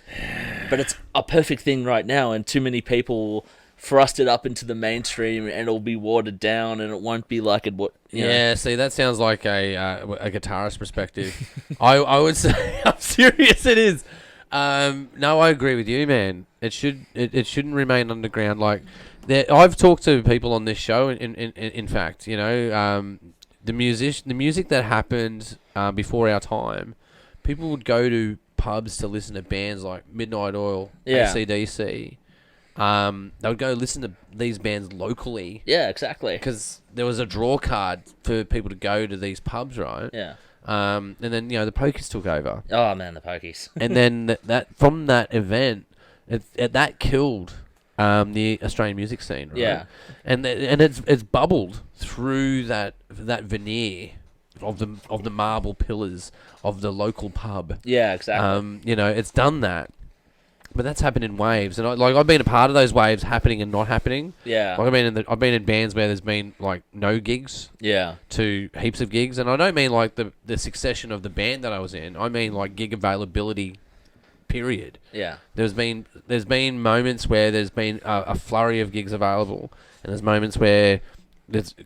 but it's a perfect thing right now, and too many people thrust it up into the mainstream, and it'll be watered down, and it won't be like it would. Yeah, see, that sounds like a guitarist perspective. I would say, I'm serious, it is. No, I agree with you, man. It shouldn't remain underground. Like, I've talked to people on this show. In fact, the music that happened before our time, people would go to pubs to listen to bands like Midnight Oil, AC/DC. They would go listen to these bands locally. Yeah, exactly. Because there was a draw card for people to go to these pubs, right? Yeah. And then the Pokies took over. Oh man, the Pokies. And then that from that event, that killed the Australian music scene, right? Yeah. And it's bubbled through that veneer of the marble pillars of the local pub. Yeah, exactly. It's done that. But that's happened in waves, and I've been a part of those waves happening and not happening. Yeah. Like I've been in bands where there's been like no gigs, to heaps of gigs, and I don't mean like the succession of the band that I was in. I mean like gig availability, period. Yeah. There's been moments where there's been a flurry of gigs available, and there's moments where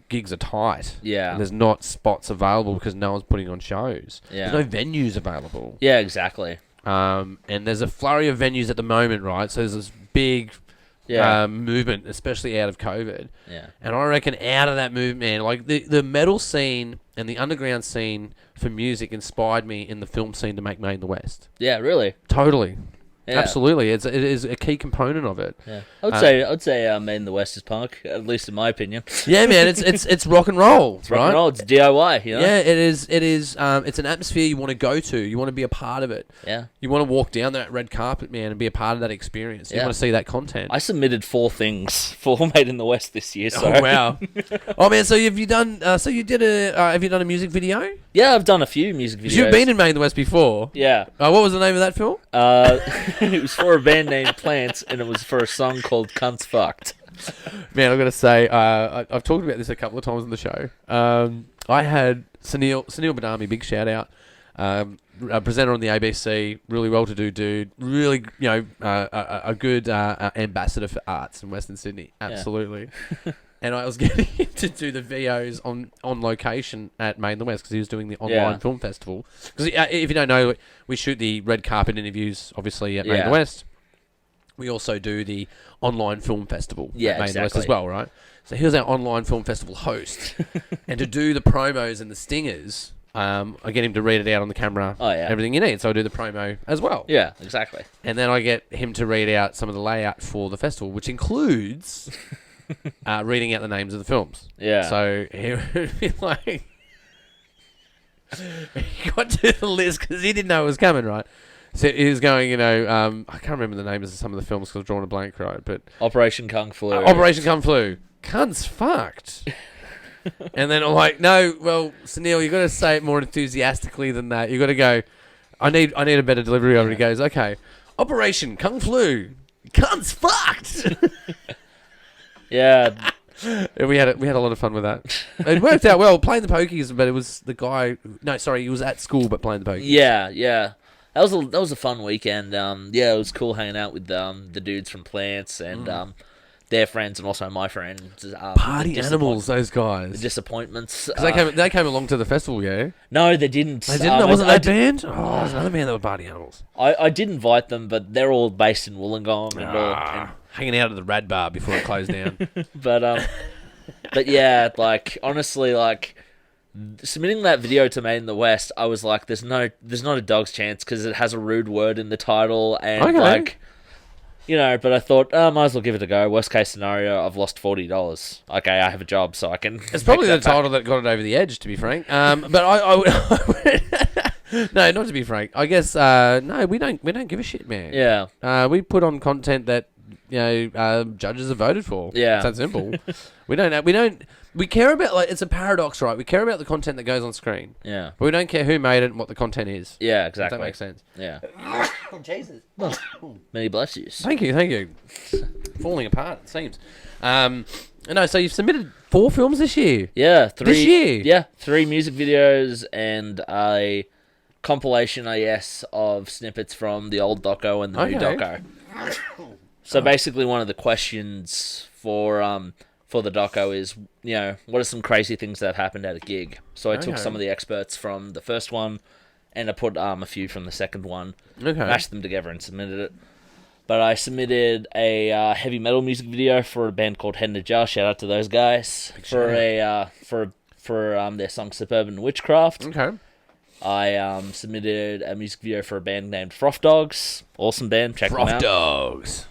gigs are tight. Yeah. And there's not spots available because no one's putting on shows. Yeah. There's no venues available. Yeah, exactly. And there's a flurry of venues at the moment, right? So there's this big movement, especially out of COVID. Yeah. And I reckon out of that movement, man, like the metal scene and the underground scene for music inspired me in the film scene to make Made in the West. Yeah, really. Totally. Yeah. Absolutely. It is a key component of it. Yeah. I would say Made in the West is punk, at least in my opinion. Yeah, man, it's rock and roll. It's rock and roll, it's DIY, Yeah, it is it's an atmosphere you want to go to. You want to be a part of it. Yeah. You want to walk down that red carpet, man, and be a part of that experience. You want to see that content. I submitted 4 things for Made in the West this year, so Oh wow. Oh man, so have you done have you done a music video? Yeah, I've done a few music videos. You've been in Made in the West before. Yeah. What was the name of that film? It was for a band named Plants, and it was for a song called Cunts Fucked. Man, I've got to say, I've talked about this a couple of times on the show. I had Sunil Badami, big shout out, a presenter on the ABC, really well-to-do dude, really, a good ambassador for arts in Western Sydney, absolutely. Yeah. And I was getting him to do the VOs on location at Made in the West because he was doing the online film festival. Because if you don't know, we shoot the red carpet interviews, obviously, at Made in the West. We also do the online film festival at Made in the West as well, right? So he was our online film festival host. And to do the promos and the stingers, I get him to read it out on the camera, everything you need. So I do the promo as well. Yeah, exactly. And then I get him to read out some of the layout for the festival, which includes... reading out the names of the films. Yeah. So he would be like... he got to the list because he didn't know it was coming, right? So he was going, I can't remember the names of some of the films because I've drawn a blank, right? But Operation Kung Flu. Operation Kung Flu. Cunt's fucked. And then I'm like, no, well, Sunil, you got to say it more enthusiastically than that. You got to go, I need a better delivery over it. He goes, okay, Operation Kung Flu. Cunt's fucked. Yeah, We had a lot of fun with that. It worked out well playing the pokies, but it was the guy. No, sorry, he was at school but playing the pokies. Yeah. That was a fun weekend. Yeah, it was cool hanging out with the dudes from Plants and their friends and also my friends. Party animals, those The guys. disappointments. 'Cause they came along to the festival, yeah. No, they didn't. They didn't. That wasn't that band. Oh, it was another band that were party animals. I did invite them, but they're all based in Wollongong and all. Hanging out at the Rad Bar before it closed down. But yeah, like honestly, like submitting that video to Made in the West, I was like, there's not a dog's chance because it has a rude word in the title and like, you know. But I thought, might as well give it a go. Worst case scenario, I've lost $40. Okay, I have a job, so I can. It's probably the title that got it over the edge, to be frank. But I no, not to be frank. I guess no, we don't give a shit, man. Yeah. We put on content that judges have voted for. Yeah. It's that simple. We care about, like, it's a paradox, right? We care about the content that goes on screen. Yeah. But we don't care who made it and what the content is. Yeah, If exactly. that makes sense. Yeah. Oh, Jesus. Many blessings. Thank you. Falling apart, it seems. No, so you've submitted 4 films this year. Yeah, 3. This year? Yeah, 3 music videos and a compilation, I guess, of snippets from the old doco and the new doco. So basically, one of the questions for the doco is, what are some crazy things that have happened at a gig? So I took some of the experts from the first one, and I put a few from the second one, mashed them together and submitted it. But I submitted a heavy metal music video for a band called Head in a Jar. Shout out to those guys for their song Suburban Witchcraft. Okay. I submitted a music video for a band named Froth Dogs. Awesome band. Check them out. Froth Dogs.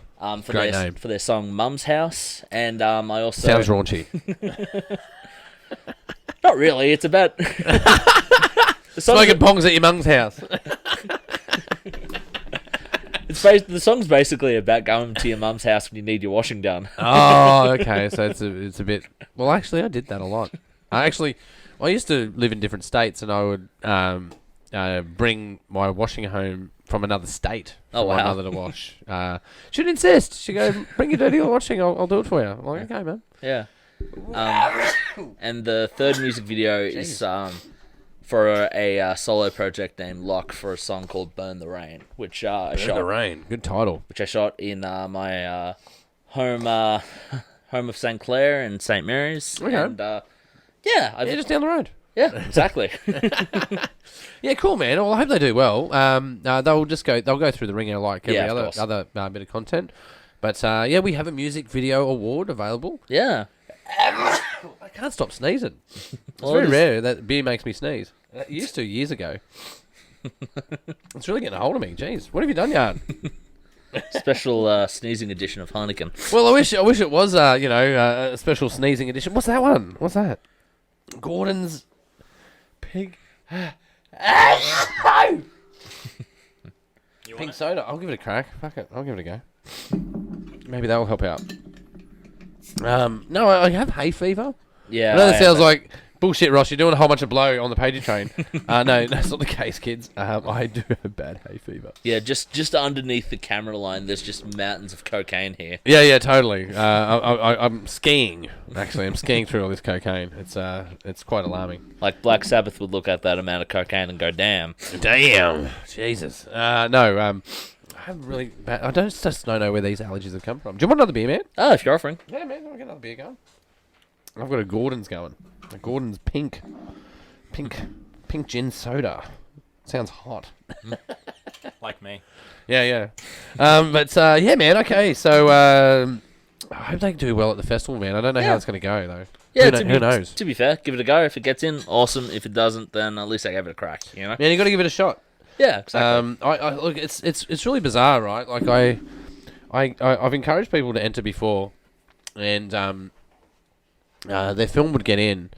Great name. For their song Mum's House. And I also... Sounds raunchy. Not really. It's about... Smoking pongs at your mum's house. The song's basically about going to your mum's house when you need your washing done. Oh, okay. So it's a bit... Well, actually, I did that a lot. I used to live in different states, and I would bring my washing home from another state for my mother to wash. She'd insist. She'd go, bring your dirty washing, I'll do it for you. I'm like, okay, man. Yeah. And the third music video is for a solo project named Locke for a song called Burn the Rain, which I shot. Burn the Rain. Good title. Which I shot in my home of St. Clair and St. Mary's. Okay. And, just down the road. Yeah, exactly. Yeah, cool, man. Well, I hope they do well. They'll go through the ringer like every other bit of content. But we have a music video award available. Yeah. I can't stop sneezing. It's very rare that beer makes me sneeze. It used to years ago. It's really getting a hold of me. Jeez, what have you done, Yard? Special sneezing edition of Heineken. Well, I wish it was a special sneezing edition. What's that one? What's that? Gordon's pig. Pink soda. I'll give it a crack. Fuck it. I'll give it a go. Maybe that will help out. No, I have hay fever. Yeah. I know that sounds like bullshit, Ross. You're doing a whole bunch of blow on the Pagey train. No, that's not the case, kids. I do have bad hay fever. Yeah, just underneath the camera line, there's just mountains of cocaine here. Yeah, totally. I'm skiing. Actually, I'm skiing through all this cocaine. It's quite alarming. Like Black Sabbath would look at that amount of cocaine and go, "Damn, Jesus." No. I haven't really. I just don't know where these allergies have come from. Do you want another beer, man? Oh, if you're offering. Yeah, man. I'll get another beer going. I've got a Gordon's going. A Gordon's pink gin soda. Sounds hot. Like me. Yeah. Yeah, man. Okay, so I hope they do well at the festival, man. I don't know how it's going to go though. Yeah, who knows? To be fair, give it a go. If it gets in, awesome. If it doesn't, then at least I gave it a crack. You know. Man, you got to give it a shot. Yeah, exactly. I look, it's really bizarre, right? Like I've encouraged people to enter before, and their film would get in,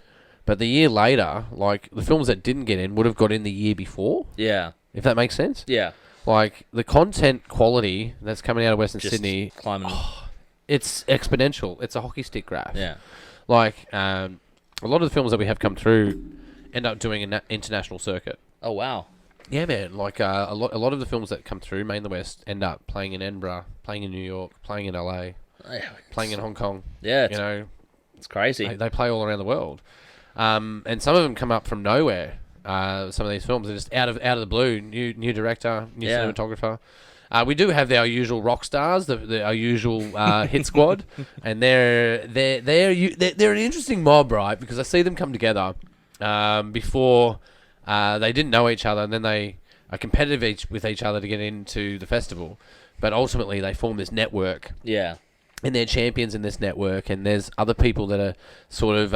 but the year later, like the films that didn't get in would have got in the year before. Yeah, if that makes sense. Yeah, like the content quality that's coming out of Western just Sydney, climbing. It's exponential. It's a hockey stick graph. Yeah, like a lot of the films that we have come through end up doing an international circuit. Oh wow. Yeah, man. Like a lot of the films that come through, Made in the West, end up playing in Edinburgh, playing in New York, playing in LA, playing in Hong Kong. Yeah, you know, It's crazy. They play all around the world, and some of them come up from nowhere. Some of these films are just out of the blue. New director, new cinematographer. We do have our usual rock stars, our usual hit squad, and they're an interesting mob, right? Because I see them come together before they didn't know each other, and then they are competitive with each other to get into the festival. But ultimately, they form this network. Yeah. And they're champions in this network, and there's other people that are sort of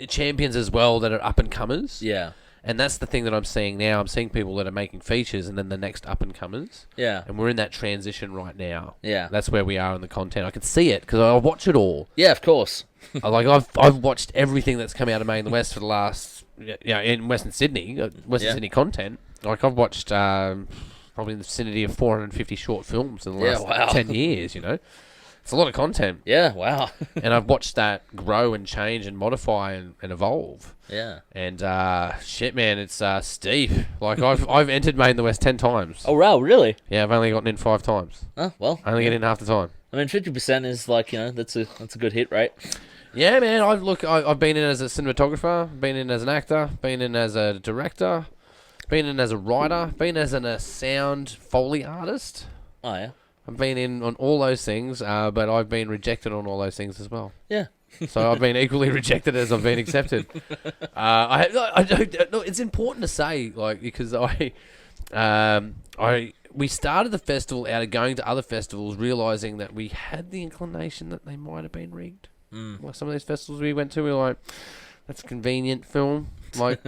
champions as well that are up and comers. Yeah. And that's the thing that I'm seeing now. I'm seeing people that are making features, and then the next up and comers. Yeah. And we're in that transition right now. Yeah. That's where we are in the content. I can see it because I watch it all. Yeah, of course. I've watched everything that's come out of Made in the West for the last in Western Sydney, Sydney content. Like I've watched probably in the vicinity of 450 short films in the last 10 years. It's a lot of content. Yeah, wow. And I've watched that grow and change and modify and evolve. Yeah. And shit, man, it's steep. Like I've entered Made in the West 10 times. Oh wow, really? Yeah, I've only gotten in 5 times. Oh well. I only get in half the time. I mean, 50% is like that's a good hit rate. Yeah, man. I've been in as a cinematographer, been in as an actor, been in as a director, been in as a writer, been as a sound Foley artist. Oh yeah. I've been in on all those things, but I've been rejected on all those things as well. Yeah. So I've been equally rejected as I've been accepted. It's important to say, like, because we started the festival out of going to other festivals, realizing that we had the inclination that they might have been rigged. Like some of these festivals we went to, we were like, that's a convenient film. Like,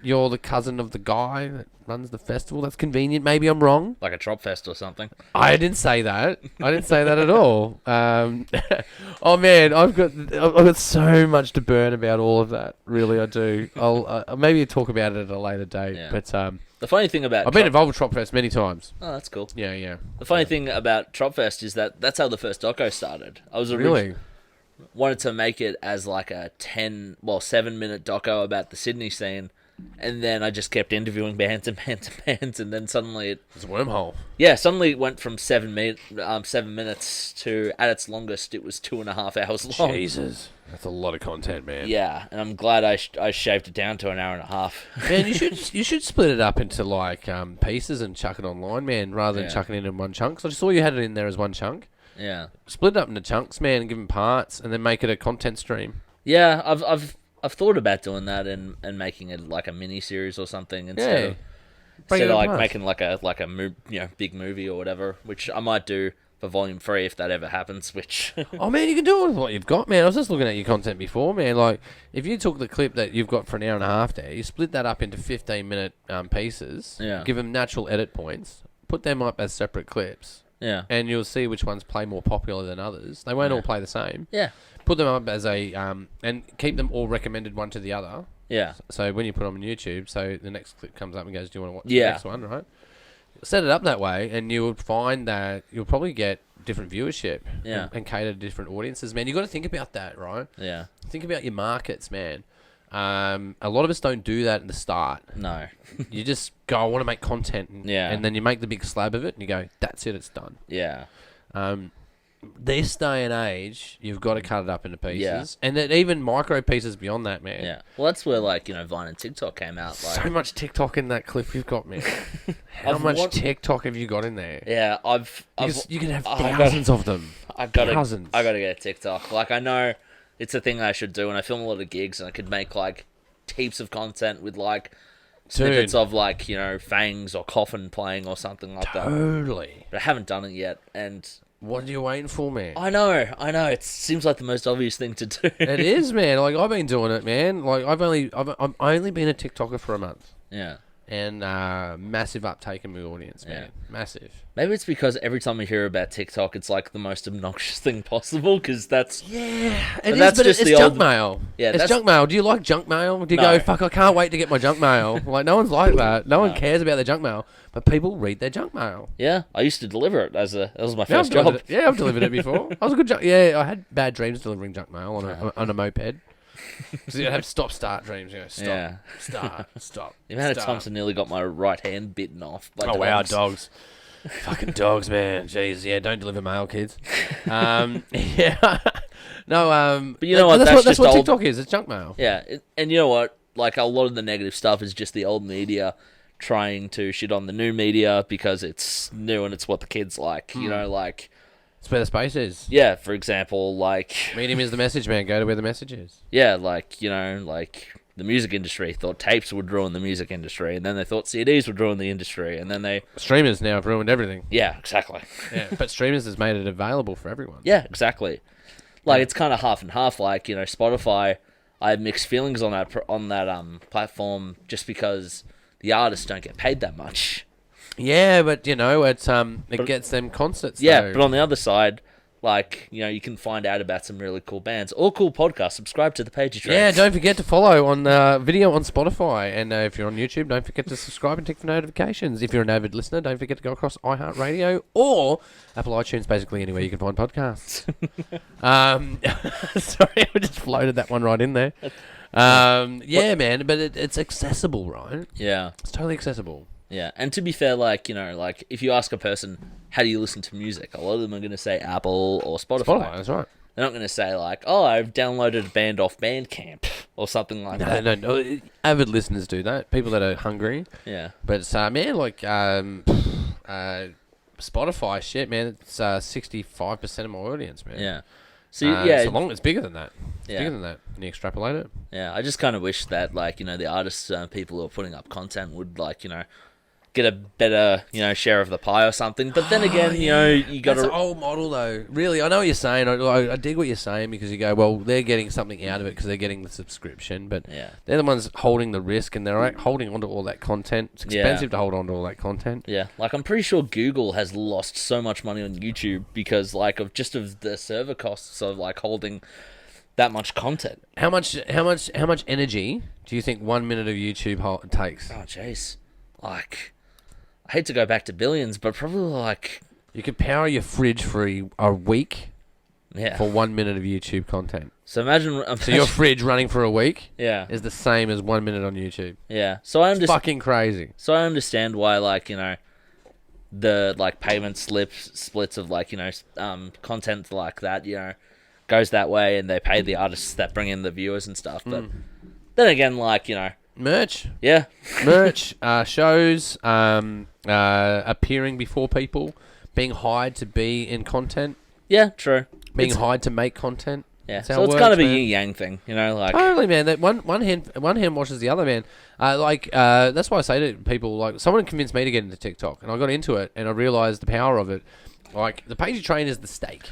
you're the cousin of the guy that runs the festival. That's convenient. Maybe I'm wrong. Like a Trop Fest or something. I didn't say that. I didn't say that at all. Oh man, I've got so much to burn about all of that. Really, I do. I'll maybe talk about it at a later date. Yeah. But the funny thing about I've been involved with Tropfest many times. Oh, that's cool. Yeah. The funny thing about Tropfest is that's how the first doco started. I was Really? Wanted to make it as like a 7-minute doco about the Sydney scene, and then I just kept interviewing bands, and then suddenly It's a wormhole. suddenly it went from 7 minutes to, at its longest, it was 2.5 hours long. Jesus, that's a lot of content, man. Yeah, and I'm glad I shaved it down to an hour and a half. Man, you should split it up into like pieces and chuck it online, man, rather than chucking it in one chunk. So I just saw you had it in there as one chunk. Yeah. Split it up into chunks, man, and give them parts, and then make it a content stream. Yeah, I've thought about doing that and making it like a mini series or something instead of like making like a big movie or whatever, which I might do for Volume 3 if that ever happens. Which oh man, you can do it with what you've got, man. I was just looking at your content before, man. Like if you took the clip that you've got for an hour and a half there, you split that up into 15-minute pieces. Yeah. Give them natural edit points. Put them up as separate clips. Yeah. And you'll see which ones play more popular than others. They won't all play the same. Yeah. Put them up as a and keep them all recommended one to the other. Yeah. So when you put them on YouTube, so the next clip comes up and goes, "Do you want to watch Yeah. the next one?" Right? Set it up that way, and you would find that you'll probably get different viewership. Yeah. And cater to different audiences, man. You got to think about that, right? Yeah. Think about your markets, man. A lot of us don't do that in the start. No. You just go, I want to make content. And then you make the big slab of it and you go, that's it, it's done. Yeah. This day and age, you've got to cut it up into pieces. Yeah. And then even micro pieces beyond that, man. Yeah. Well, that's where Vine and TikTok came out. Like, so much TikTok in that clip you've got, man. How much TikTok have you got in there? Yeah, You can have thousands of them. Thousands. I gotta get a TikTok. Like, I know it's a thing I should do, and I film a lot of gigs, and I could make like heaps of content with like snippets of like Fangs or Coffin playing or something like that. Totally. But I haven't done it yet, and what are you waiting for, man? I know. It seems like the most obvious thing to do. It is, man. Like I've been doing it, man. Like I've only been a TikToker for a month. Yeah. And massive uptake in my audience, man. Yeah. Massive. Maybe it's because every time I hear about TikTok, it's like the most obnoxious thing possible, because that's... Yeah, it's junk mail. Yeah, it's junk mail. Do you like junk mail? Do you go, fuck, I can't wait to get my junk mail? Like, no one's like that. No one cares about their junk mail, but people read their junk mail. Yeah, I used to deliver it that was my first job. I've delivered it before. I was a good I had bad dreams delivering junk mail on a moped. So you have stop-start dreams. You know, stop. The amount of times I nearly got my right hand bitten off by dogs. Wow, dogs. Fucking dogs, man. Jeez, yeah, don't deliver mail, kids. Yeah. No, But you know what? That's what old, TikTok is. It's junk mail. Yeah, and you know what? Like, a lot of the negative stuff is just the old media trying to shit on the new media because it's new and it's what the kids like. You know, like... It's where the space is. Yeah, for example, like... Medium is the message, man. Go to where the message is. Yeah, like, you know, like... The music industry thought tapes would ruin the music industry, and then they thought CDs would ruin the industry, and then they... Streamers now have ruined everything. Yeah, exactly. Yeah, but streamers has made it available for everyone. Yeah, exactly. Like, it's kind of half and half. Like, you know, Spotify, I have mixed feelings on that platform just because the artists don't get paid that much. Yeah, but, you know, it gets them concerts, Yeah, though. but on the other side... Like, you know, you can find out about some really cool bands or cool podcasts. Subscribe to the Pagey Train. Yeah, don't forget to follow on video on Spotify. And if you're on YouTube, don't forget to subscribe and tick for notifications. If you're an avid listener, don't forget to go across iHeartRadio or Apple iTunes, basically anywhere you can find podcasts. Sorry, I just floated that one right in there. Yeah, man, but it's accessible, right? Yeah. It's totally accessible. Yeah, and to be fair, like, you know, like, if you ask a person, how do you listen to music? A lot of them are going to say Apple or Spotify. That's right. They're not going to say, like, oh, I've downloaded a band off Bandcamp or something like that. No. Avid listeners do that. People that are hungry. Yeah. But it's, man, like, Spotify, shit, man, it's 65% of my audience, man. Yeah. So, yeah. It's bigger than that. It's Yeah. bigger than that. And you extrapolate it. Yeah, I just kind of wish that, like, you know, the artists, people who are putting up content would, like, you know, get a better, you know, share of the pie or something. But then again, you know, you got to... That's an old model, though. Really, I know what you're saying. I dig what you're saying because you go, well, they're getting something out of it because they're getting the subscription. But Yeah. they're the ones holding the risk and they're holding onto all that content. It's expensive to hold onto all that content. Yeah, like, I'm pretty sure Google has lost so much money on YouTube because, like, of the server costs of, like, holding that much content. How much energy do you think 1 minute of YouTube takes? Oh, jeez. Like, I hate to go back to billions, but probably, like... You could power your fridge for a week for 1 minute of YouTube content. So imagine so your fridge running for a week yeah. is the same as 1 minute on YouTube. Yeah. So I understand. Fucking crazy. So I understand why, like, you know, the, like, payment splits of, like, you know, content like that, you know, goes that way and they pay the artists that bring in the viewers and stuff. But then again, like, you know... Merch. Yeah. Merch, shows, appearing before people, being hired to be in content. Yeah, true. Being hired to make content. Yeah, so it's kind of a yin-yang thing, you know, like... Totally, man. That one hand washes the other, man. That's why I say to people, like, someone convinced me to get into TikTok, and I got into it, and I realised the power of it. Like, the Pagey Train is the steak.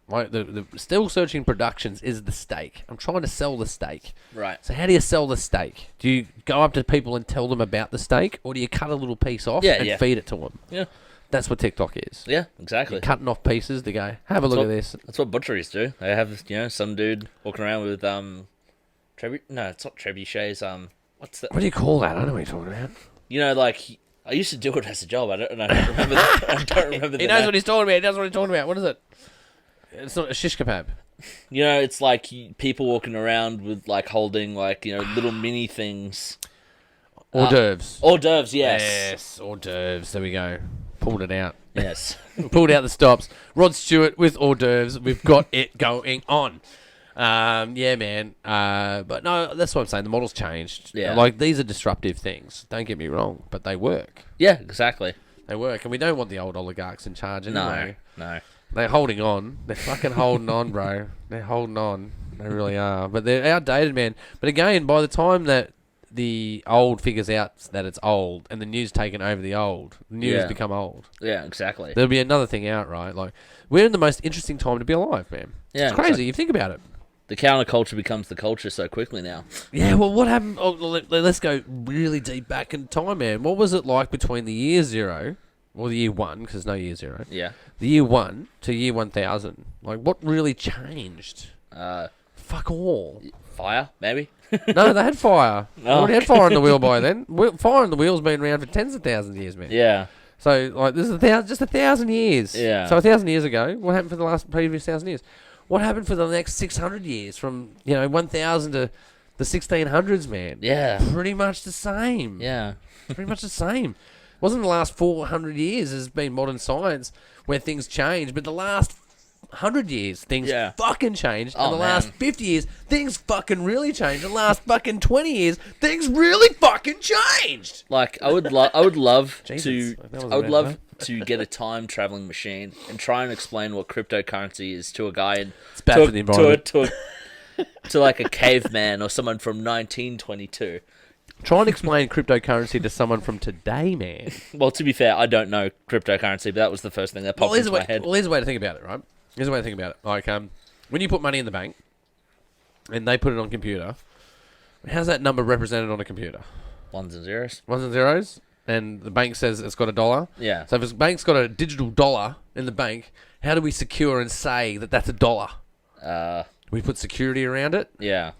Like, the Still Searching Productions is the steak. I'm trying to sell the steak. Right. So how do you sell the steak? Do you go up to people and tell them about the steak, or do you cut a little piece off and feed it to them? Yeah. That's what TikTok is. Yeah, exactly. You're cutting off pieces to go, have a look at this. That's what butcheries do. They have, you know, some dude walking around with, no, it's not trebuchets, what's that? What do you call that? I don't know what you're talking about. You know, like, I used to do it as a job. I don't remember that. I don't remember He knows what he's talking about. He knows what he's talking about. What is it? It's not a shish kebab. You know, it's like people walking around with, like, holding, like, you know, little mini things. Hors d'oeuvres. Hors d'oeuvres, yes. Yes, hors d'oeuvres. There we go. Pulled it out. Yes. Pulled out the stops. Rod Stewart with hors d'oeuvres. We've got it going on. Yeah, man. But no, that's what I'm saying. The model's changed. Yeah. Like, these are disruptive things. Don't get me wrong, but they work. Yeah, exactly. They work, and we don't want the old oligarchs in charge anyway. No. They're holding on. They're fucking holding on, bro. They're holding on. They really are. But they're outdated, man. But again, by the time that the old figures out that it's old and the new's taken over the old, the new has become old. Yeah, exactly. There'll be another thing out, right? Like, we're in the most interesting time to be alive, man. Yeah, it's crazy. You think about it. The counterculture becomes the culture so quickly now. Yeah, well, what happened? Oh, let's go really deep back in time, man. What was it like between the year 0... Or the year 1, because there's no year 0. Yeah. The year 1 to year 1000. Like, what really changed? Fuck all. Fire, maybe? No, they had fire. They Oh. already had fire on the wheel by then. Fire on the wheel's been around for tens of thousands of years, man. Yeah. So, like, this is just 1,000 years. Yeah. So 1,000 years ago, what happened for the previous 1,000 years? What happened for the next 600 years? From, 1,000 to the 1600s, man. Yeah. Pretty much the same. Yeah. Pretty much the same. Wasn't the last 400 years has been modern science where things change, but the last 100 years, things Yeah. fucking changed. Oh, In the last man. 50 years, things fucking really changed. In the last fucking 20 years, things really fucking changed. Like I would love Jesus, to, that was I would a love bad to get a time traveling machine and try and explain what cryptocurrency is to a guy and It's bad for the environment. to like a caveman or someone from 1922. Try and explain cryptocurrency to someone from today, man. Well, to be fair, I don't know cryptocurrency, but that was the first thing that popped into my head. Well, here's a way to think about it, right? Here's a way to think about it. Like, when you put money in the bank and they put it on a computer, how's that number represented on a computer? Ones and zeros. Ones and zeros? And the bank says it's got $1. Yeah. So if the bank's got a digital dollar in the bank, how do we secure and say that that's $1? We put security around it, Yeah.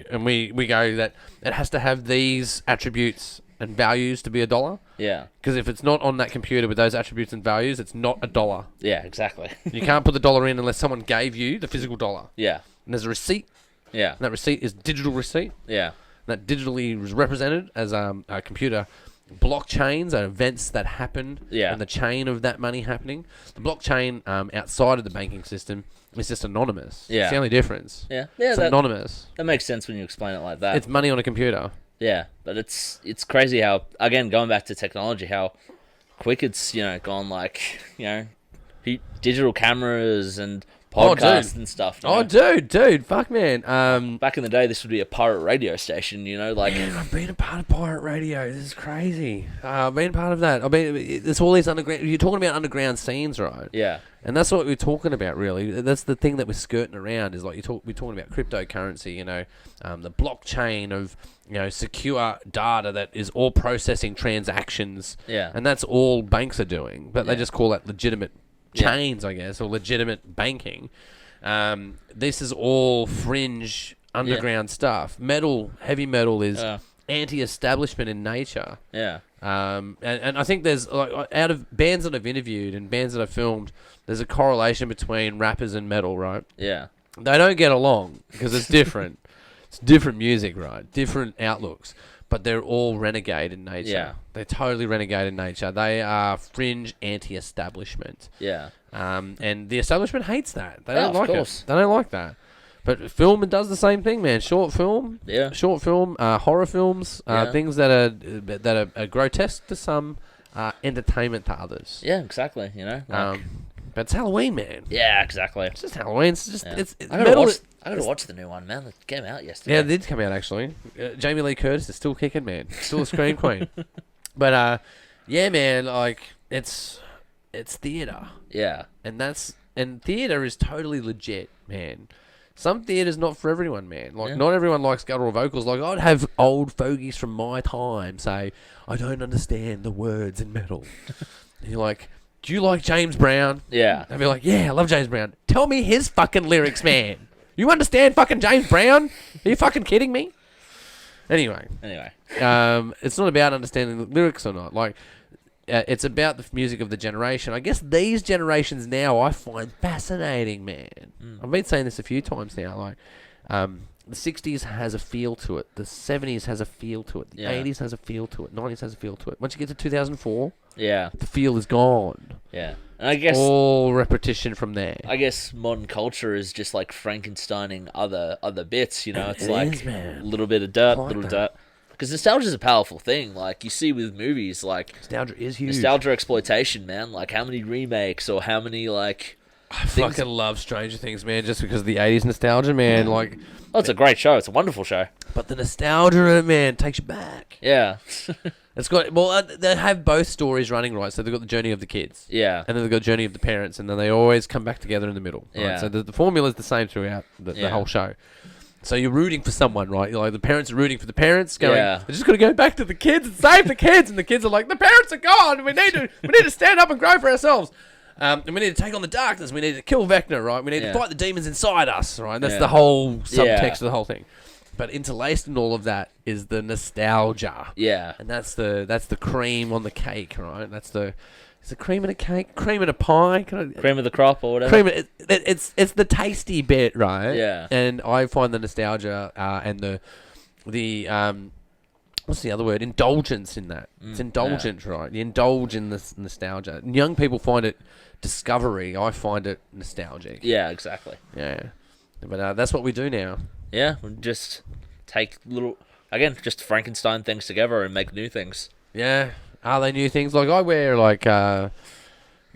and we go that it has to have these attributes and values to be $1. Yeah. Because if it's not on that computer with those attributes and values, it's not $1. Yeah. Exactly. You can't put the dollar in unless someone gave you the physical dollar. Yeah. And there's a receipt, Yeah. and that receipt is digital receipt. Yeah. That digitally is represented as a computer. Blockchains are events that happen Yeah. in the chain of that money happening. The blockchain outside of the banking system is just anonymous. Yeah. It's the only difference. Yeah. Yeah. It's That, anonymous. that makes sense when you explain it like that. It's money on a computer. Yeah, but it's crazy how, again, going back to technology, how quick it's, gone, like, digital cameras and Oh, podcasts dude. and stuff. Oh, dude, fuck, man. Back in the day, this would be a pirate radio station, like... Man, I've been a part of pirate radio. This is crazy. I've been part of that. I mean, it's all these underground... You're talking about underground scenes, right? Yeah, And that's what we're talking about, really. That's the thing that we're skirting around. Is like we're talking about cryptocurrency. The blockchain of secure data that is all processing transactions. Yeah. And that's all banks are doing, but they Yeah. just call that legitimate Yeah. chains, I guess, or legitimate banking. This is all fringe underground stuff. Heavy metal is anti-establishment in nature. yeah, And I think there's out of bands that I've interviewed and bands that I've filmed, there's a correlation between rappers and metal, right? yeah, They don't get along because it's different. It's different music, right? Different outlooks, but they're all renegade in nature. Yeah. They're totally renegade in nature. They are fringe anti-establishment. yeah, And the establishment hates that. They Yeah, don't of like course. it. They don't like that. But film does the same thing, man. Short film, horror films, Yeah. things that are grotesque to some, entertainment to others. yeah, exactly, But it's Halloween, man. yeah, exactly. It's just Halloween. It's just Yeah. it's I gotta metal. watch the new one, man. It came out yesterday. Yeah, it did come out actually. Jamie Lee Curtis is still kicking, man. Still a scream queen. But yeah, man. Like it's theater, Yeah, and theater is totally legit, man. Some theater's not for everyone, man. Like Yeah. not everyone likes guttural vocals. Like I'd have old fogies from my time say, "I don't understand the words in metal." And you're like, "Do you like James Brown?" yeah, They'd be like, "Yeah, I love James Brown." Tell me his fucking lyrics, man. You understand fucking James Brown? Are you fucking kidding me? Anyway, it's not about understanding the lyrics or not. Like, it's about the music of the generation. I guess these generations now I find fascinating, man. I've been saying this a few times now. Like, the 60s has a feel to it. The 70s has a feel to it. The Yeah. 80s has a feel to it. 90s has a feel to it. Once you get to 2004, yeah, the feel is gone. yeah. And I guess All repetition from there. modern culture is just like Frankensteining other bits, It's It like is, man. a little bit of dirt, I like little that. dirt. Because nostalgia is a powerful thing. Like you see with movies, like Nostalgia is huge. nostalgia exploitation, man. Like how many remakes or how many like. I fucking love Stranger Things, man, just because of the 80s nostalgia, man. Like, Oh, it's a great show. It's a wonderful show. but the nostalgia in it, man, takes you back. Yeah, It's got, they have both stories running, right? So they've got the journey of the kids. yeah, And then they've got the journey of the parents, and then they always come back together in the middle. Right? Yeah. So the formula is the same throughout the Yeah. whole show. So you're rooting for someone, right? You're like the parents are rooting for the parents, going, Yeah. "They're just got to go back to the kids and save the kids," and the kids are like, "The parents are gone. We need to stand up and grow for ourselves." And we need to take on the darkness. We need to kill Vecna, right? We need Yeah. to fight the demons inside us, right? That's Yeah. the whole subtext Yeah. of the whole thing. But interlaced in all of that is the nostalgia. yeah, And that's the cream on the cake, right? Is the cream in a cake? Cream in a pie? cream of the crop or whatever. Cream. It's the tasty bit, right? Yeah. And I find the nostalgia and what's the other word? Indulgence in that. It's indulgent, right? You indulge in this nostalgia. And young people find it discovery. I find it nostalgic. Yeah, exactly. Yeah. But that's what we do now. Yeah, we just take just Frankenstein things together and make new things. Yeah. Are they new things? Like, I wear, like,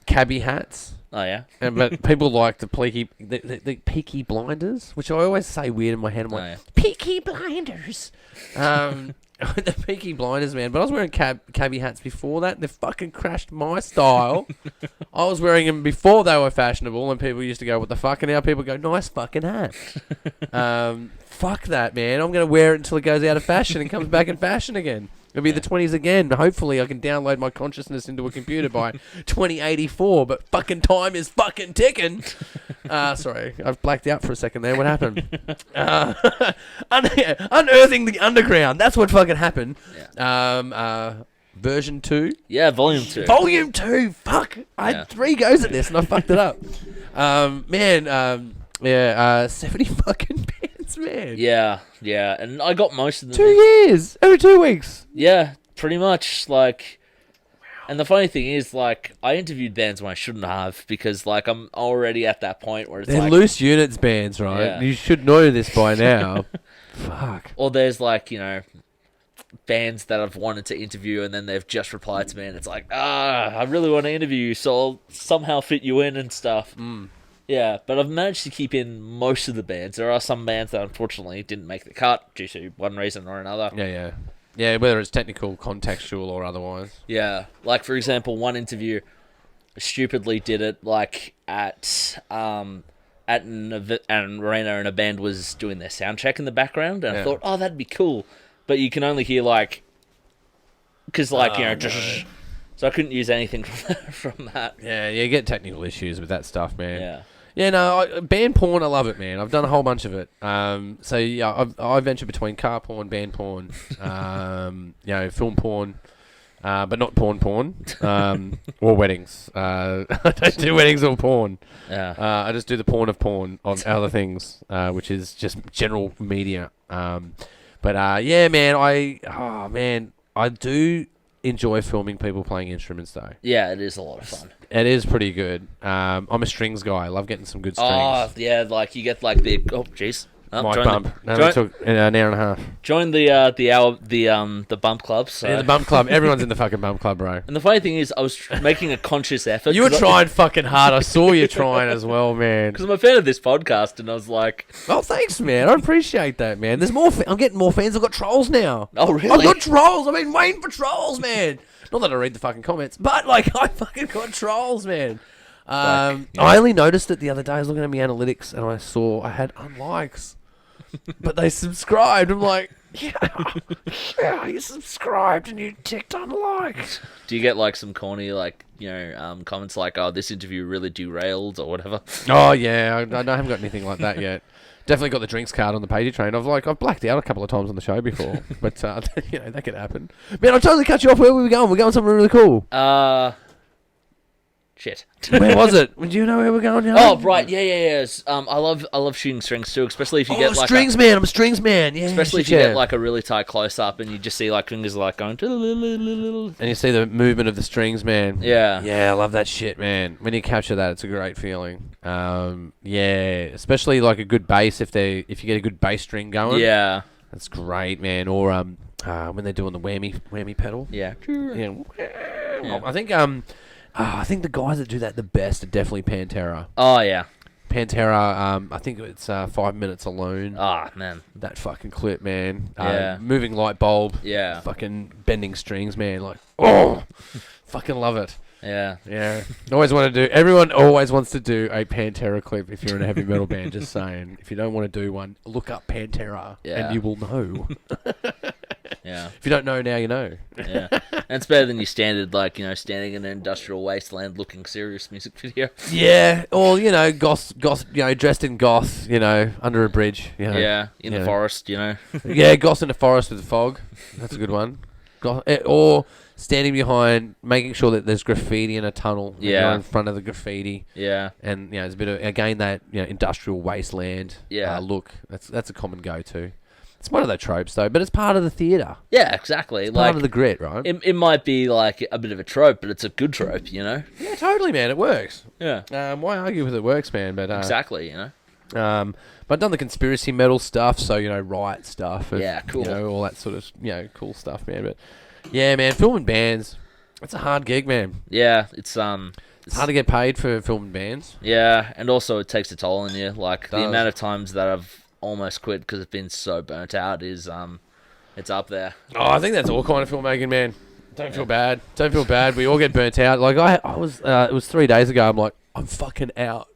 cabbie hats. Oh, yeah? But people like the Peaky Blinders, which I always say weird in my head. I'm like, Peaky Blinders. The Peaky Blinders, man. But I was wearing cabbie hats before that, and they fucking crashed my style. I was wearing them before they were fashionable, and people used to go, what the fuck? And now people go, nice fucking hat. Fuck that, man. I'm going to wear it until it goes out of fashion and comes back in fashion again. It'll be the 20s again. Hopefully, I can download my consciousness into a computer by 2084. But fucking time is fucking ticking. Sorry, I've blacked out for a second there. What happened? Unearthing the underground. That's what fucking happened. Yeah. Version 2. Yeah, volume 2. Volume 2. Fuck. I had 3 goes at this and I fucked it up. 70 fucking bands, man. Yeah. And I got most of them. 2 years. Every 2 weeks. Yeah, pretty much. Like, and the funny thing is, like, I interviewed bands when I shouldn't have because, like, I'm already at that point where it's They're like loose units bands, right? Yeah. You should know this by now. Fuck. Or there's, like, bands that I've wanted to interview and then they've just replied to me and it's like, I really want to interview you, so I'll somehow fit you in and stuff. Yeah, but I've managed to keep in most of the bands. There are some bands that unfortunately didn't make the cut due to one reason or another. Yeah, whether it's technical, contextual, or otherwise. Yeah, like, for example, one interview stupidly did it, like, at an arena and a band was doing their sound check in the background, and I thought, that'd be cool. But you can only hear, like, because, like, so I couldn't use anything from that. Yeah, you get technical issues with that stuff, man. Yeah. Yeah, no, band porn, I love it, man. I've done a whole bunch of it. So, yeah, I venture between car porn, band porn, film porn, but not porn, or weddings. I don't do weddings or porn. Yeah. I just do the porn of other things, which is just general media. Yeah, man, I do enjoy filming people playing instruments, though. Yeah, it is a lot of fun. It is pretty good. I'm a strings guy. I love getting some good strings. Oh, yeah, like, you get, like, the... Oh, jeez. Mic bump. It took an hour and a half. Join the bump club. So. Yeah, the bump club. Everyone's in the fucking bump club, bro. And the funny thing is, I was making a conscious effort. You were trying fucking hard. I saw you trying as well, man. Because I'm a fan of this podcast, and I was like... Oh, thanks, man. I appreciate that, man. There's more... I'm getting more fans. I've got trolls now. Oh, really? I've got trolls. I've been waiting for trolls, man. Not that I read the fucking comments, but, like, I fucking got trolls, man. I only noticed it the other day. I was looking at my analytics, and I saw I had unlikes. But they subscribed. I'm like, yeah, you subscribed and you ticked unliked. Do you get, like, some corny, like, comments like, oh, this interview really derailed or whatever? Oh, yeah. I haven't got anything like that yet. Definitely got the drinks card on the Pagey train. I've blacked out a couple of times on the show before. But, that could happen. Man, I totally cut you off. Where were we going? We're going somewhere really cool. Shit. Where was it? Do you know where we're going now? Oh, right. Yeah. I love shooting strings too, especially if you get like strings man. I'm a strings man. Yeah. Especially if you get like a really tight close up and you just see like fingers like going and you see the movement of the strings, man. Yeah. Yeah, I love that shit, man. When you capture that, it's a great feeling. Yeah, especially like a good bass if you get a good bass string going. Yeah. That's great, man. Or when they're doing the whammy pedal. Yeah. Yeah. I think the guys that do that the best are definitely Pantera. Oh, yeah. Pantera, I think it's 5 minutes alone. Ah, man. That fucking clip, man. Yeah. Moving light bulb. Yeah. Fucking bending strings, man. Like, fucking love it. Yeah. Yeah. Everyone always wants to do a Pantera clip if you're in a heavy metal band, just saying. If you don't want to do one, look up Pantera and you will know. Yeah. If you don't know now, you know. Yeah. And it's better than your standard, like, standing in an industrial wasteland looking serious music video. Yeah. Or, goth, dressed in goth, under a bridge. Yeah. In the forest, Yeah, goth in the forest with fog. That's a good one. Or standing behind, making sure that there's graffiti in a tunnel. Yeah. You're in front of the graffiti. Yeah. And, it's a bit of, again, that, industrial wasteland look. That's a common go-to. It's one of the tropes, though, but it's part of the theatre. Yeah, exactly. It's part of the grit, right? It might be like a bit of a trope, but it's a good trope, you know? Yeah, totally, man. It works. Yeah. Why argue with it works, man? But Exactly, you know? but I've done the conspiracy metal stuff, so, riot stuff. And, Yeah, cool. All that sort of, cool stuff, man. But, yeah, man, filming bands, it's a hard gig, man. Yeah, it's hard to get paid for filming bands. Yeah, and also it takes a toll on you. Like, the Does. amount of times that I've almost quit because it's been so burnt out is, it's up there. Oh, I think that's all kind of filmmaking, man. Don't feel bad. Don't feel bad. We all get burnt out. Like, I was, it was 3 days ago, I'm like, I'm fucking out.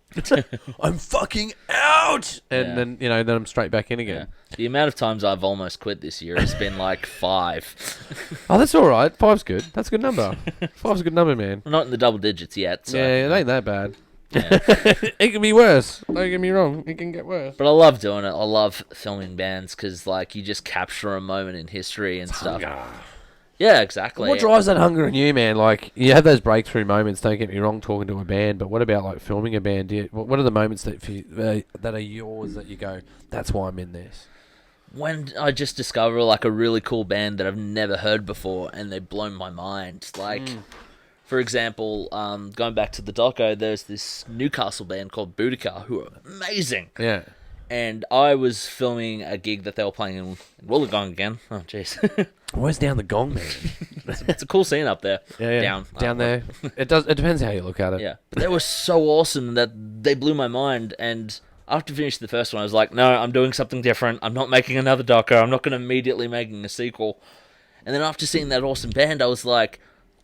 I'm fucking out! And then, then I'm straight back in again. Yeah. The amount of times I've almost quit this year has been like 5. Oh, that's all right. 5's good. That's a good number. 5's a good number, man. Not in the double digits yet. So. Yeah, it ain't that bad. Yeah. It can be worse. Don't get me wrong. It can get worse. But I love doing it. I love filming bands because, like, you just capture a moment in history and stuff. Yeah, exactly. What drives that hunger in you, man? Like, you have those breakthrough moments, don't get me wrong, talking to a band, but what about, like, filming a band? What are the moments that that are yours that you go, that's why I'm in this? When I just discover, like, a really cool band that I've never heard before and they blow my mind. Like, for example, going back to the doco, there's this Newcastle band called Boudica who are amazing. Yeah. And I was filming a gig that they were playing in Wollongong again. Oh, jeez. Where's down the gong, man? It's a cool scene up there. Yeah. Down there. It depends how you look at it. Yeah. But they were so awesome that they blew my mind. And after finishing the first one, I was like, no, I'm doing something different. I'm not making another doco. I'm not going to immediately making a sequel. And then after seeing that awesome band, I was like,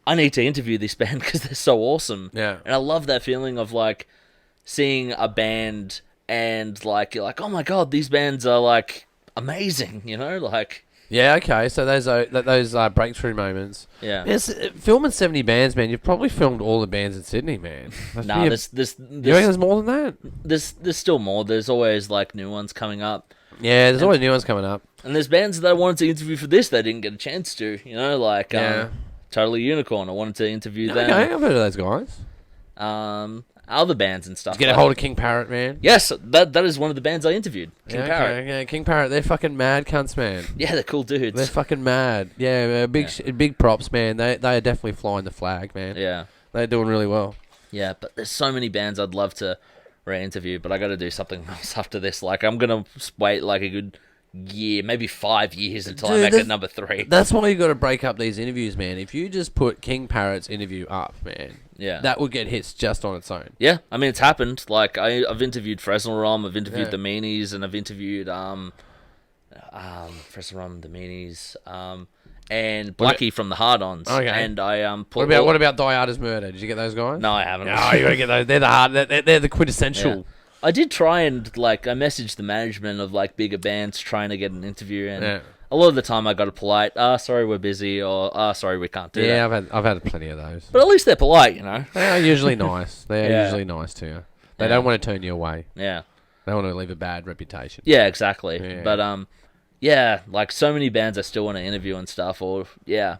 I need to interview this band because they're so awesome. Yeah. And I love that feeling of, like, seeing a band and, like, you're like, oh my god, these bands are, like, amazing, like... Yeah, okay, so those breakthrough moments. Yeah. Yes, filming 70 bands, man, you've probably filmed all the bands in Sydney, man. Nah, you reckon there's more than that? There's still more. There's always, like, new ones coming up. Yeah, there's always new ones coming up. And there's bands that I wanted to interview for this that I didn't get a chance to, like, Totally Unicorn. I wanted to interview them. Okay, I've heard of those guys. Other bands and stuff. Did you get a hold of King Parrot, man? Yes, that is one of the bands I interviewed. King Parrot. Yeah, King Parrot. They're fucking mad cunts, man. Yeah, they're cool dudes. They're fucking mad. Yeah, big props, man. They are definitely flying the flag, man. Yeah. They're doing really well. Yeah, but there's so many bands I'd love to re-interview, but I got to do something else after this. Like, I'm going to wait like a good year, maybe 5 years until I make it number 3. That's why you got to break up these interviews, man. If you just put King Parrot's interview up, man, that would get hits just on its own. Yeah, I mean, it's happened. Like, I've interviewed Fresnel Rom, I've interviewed the Meanies, and I've interviewed Fresnel Rom, the Meanies, and Blackie from the Hard-Ons. Okay. And I what about Die Hard as Murder? Did you get those guys? No, I haven't. No, you got to get those. They're the hard. They're the quintessential. Yeah. I did try and, like, I messaged the management of, like, bigger bands trying to get an interview, and a lot of the time I got a polite, sorry, we're busy, or sorry, we can't do that. Yeah, I've had plenty of those. But at least they're polite, They are usually nice. They're usually nice to you. They don't want to turn you away. Yeah. They want to leave a bad reputation. Yeah, exactly. Yeah. But, like, so many bands I still want to interview and stuff, but... man,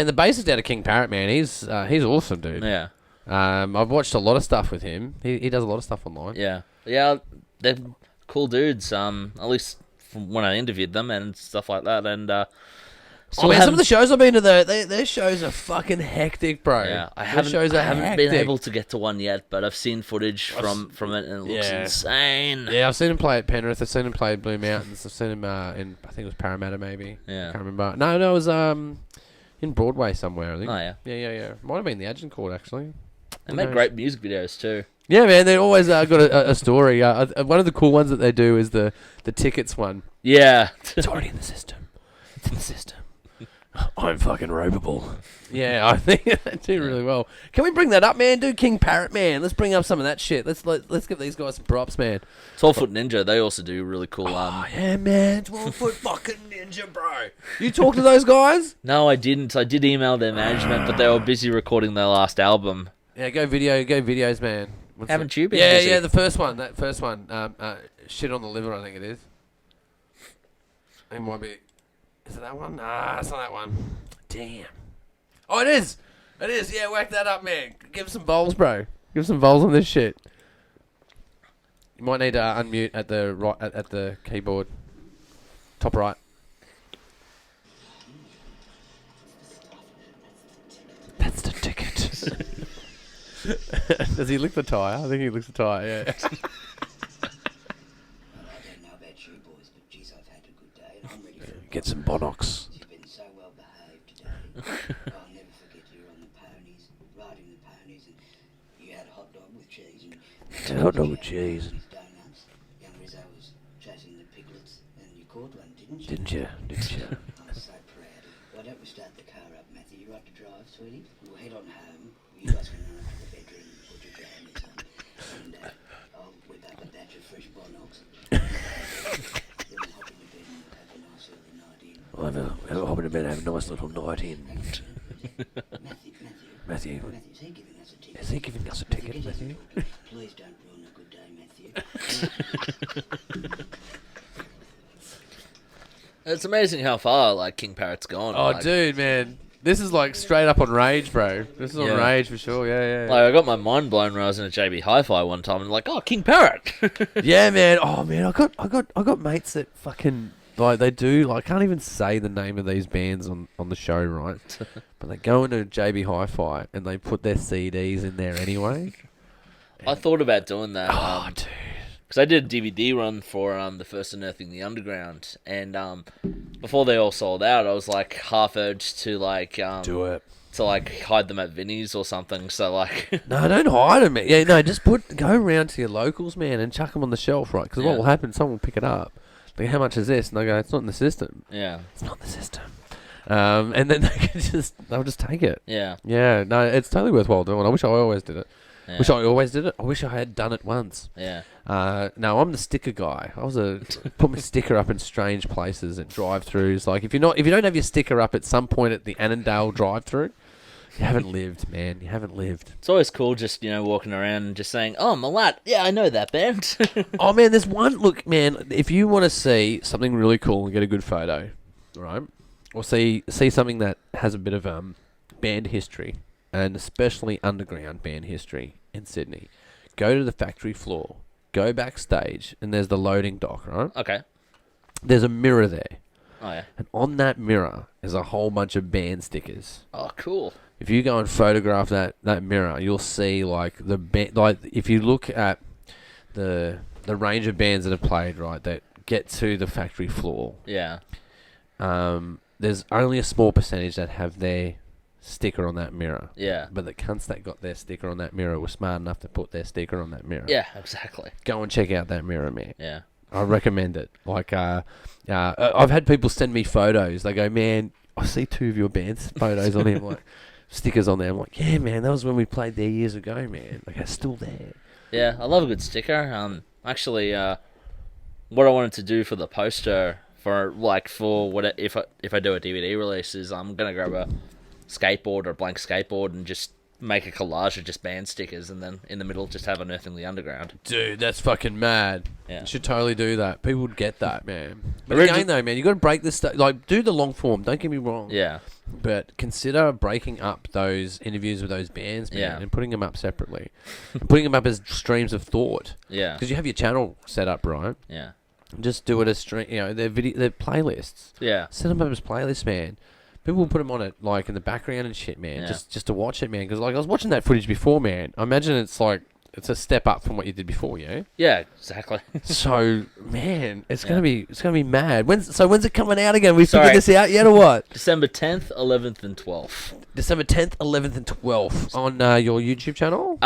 the bassist out of King Parrot, man, he's awesome, dude. Yeah. I've watched a lot of stuff with him. He does a lot of stuff online. Yeah. Yeah, they're cool dudes, at least from when I interviewed them and stuff like that, and... some of the shows I've been to, their shows are fucking hectic, bro. Yeah, I haven't been able to get to one yet, but I've seen footage from it, and it looks insane. Yeah, I've seen him play at Penrith. I've seen him play at Blue Mountains. I've seen him in, I think it was Parramatta, maybe. Yeah. I can't remember. No, it was in Broadway somewhere, I think. Oh, yeah. Yeah. Might have been the Agincourt, actually. They make great music videos, too. Yeah, man, they always got a story. One of the cool ones that they do is the tickets one. Yeah. It's already in the system. It's in the system. I'm fucking ropeable. Yeah, I think they do really well. Can we bring that up, man? Do King Parrot, man. Let's bring up some of that shit. Let's give these guys some props, man. 12-Foot Ninja, they also do really cool... yeah, man. 12-Foot fucking Ninja, bro. You talk to those guys? No, I didn't. I did email their management, but they were busy recording their last album. Yeah, go videos, man. Haven't you been busy? Yeah, the first one. That first one. Shit on the Liver, I think it is. It might be... Is it that one? Nah, it's not that one. Damn. Oh, it is. It is. Yeah, whack that up, man. Give some bowls, bro. Give some bowls on this shit. You might need to unmute at the keyboard. Top right. That's the ticket. Does he lick the tyre? I think he licks the tyre, yeah. I don't know about you boys, but geez, I've had a good day and I'm ready for a Get some Bonox. You've been so well behaved today. I'll never forget you were on the ponies, riding the ponies, and you had a hot dog with cheese. And Hot dog with cheese. Donuts. Young Rizzo was chasing the piglets, and you caught one, didn't you? Didn't you? Didn't you? I'm so proud of you. Why don't we start the car up, Matthew? You like to drive, sweetie? We'll head on home. You guys can run up to the bedroom and put your jammies on. And I'll whip up a batch of fresh Bonox. Then we'll hop into bed and have a nice early night in. I'll hop into bed and have a nice little night in. Matthew, Matthew, is he giving us a ticket? is he giving us a ticket, Matthew? Please don't ruin a good day, Matthew. It's amazing how far like King Parrot's gone. Oh, like, dude, man. This is like straight up on Rage, bro. This is on Yeah. Rage for sure, yeah. Like I got my mind blown when I was in a JB Hi-Fi one time and like, oh, King Parrot. Yeah, man. Oh, man, I got mates that fucking like they do. Like, I can't even say the name of these bands on the show, right? But they go into JB Hi-Fi and they put their CDs in there anyway. I thought about doing that. Oh, dude. Because I did a DVD run for the first Unearthing the Underground, and before they all sold out, I was like half urged to like Do it. to like hide them at Vinnie's or something. So like, No, don't hide them. Yeah, no, just go around to your locals, man, and chuck them on the shelf, right? Because what Yeah. will happen? Someone will pick it up. Like, how much is this? And they go, it's not in the system. yeah, It's not in the system. And then they'll just take it. yeah, Yeah, no, it's totally worthwhile doing. I wish I always did it. yeah, Wish I always did it. I wish I had done it once. yeah. No, I'm the sticker guy. I was put my sticker up in strange places at drive-throughs. Like if you don't have your sticker up at some point at the Annandale drive-through, you haven't lived, man. You haven't lived. It's always cool just walking around and just saying, "Oh, Malat, yeah, I know that band." Oh man, there's one. Look, man, if you want to see something really cool and get a good photo, right, or see something that has a bit of band history and especially underground band history in Sydney, go to the factory floor. Go backstage, and there's the loading dock, right? Okay. There's a mirror there, Oh yeah. and on that mirror is a whole bunch of band stickers. Oh, cool. If you go and photograph that mirror, you'll see like the band. Like if you look at the range of bands that have played, right, that get to the factory floor, Yeah. there's only a small percentage that have their sticker on that mirror. Yeah. But the cunts that got their sticker on that mirror were smart enough to put their sticker on that mirror. Yeah. Exactly. Go and check out that mirror, man. Yeah. I recommend it. Like, I've had people send me photos. They go, man, I see two of your band's photos on here, like stickers on there. I'm like, yeah, man, that was when we played there years ago, man. Like, it's still there. Yeah. I love a good sticker. Actually, what I wanted to do for the poster for what if I do a DVD release is I'm gonna grab a skateboard or a blank skateboard and just make a collage of just band stickers, and then in the middle just have Unearthing the Underground. Dude, that's fucking mad. Yeah. You should totally do that. People would get that, man. But Origi- again, though, man, you got to break this stuff. Like, do the long form. Don't get me wrong. Yeah. But consider breaking up those interviews with those bands, man, Yeah. and putting them up separately. And putting them up as streams of thought. Yeah. Because you have your channel set up, right? Yeah. Just do it as stream. You know, their playlists. Yeah. Set them up as playlists, man. People will put them on it like in the background and shit, man. Yeah. Just to watch it, man. Because like I was watching that footage before, man. I imagine it's a step up from what you did before, yeah. Yeah. Exactly. So man, it's Yeah. gonna be mad. When's it coming out again? We Sorry. figured this out yet or what? December 10th, 11th, and 12th. December 10th, 11th, and 12th on your YouTube channel.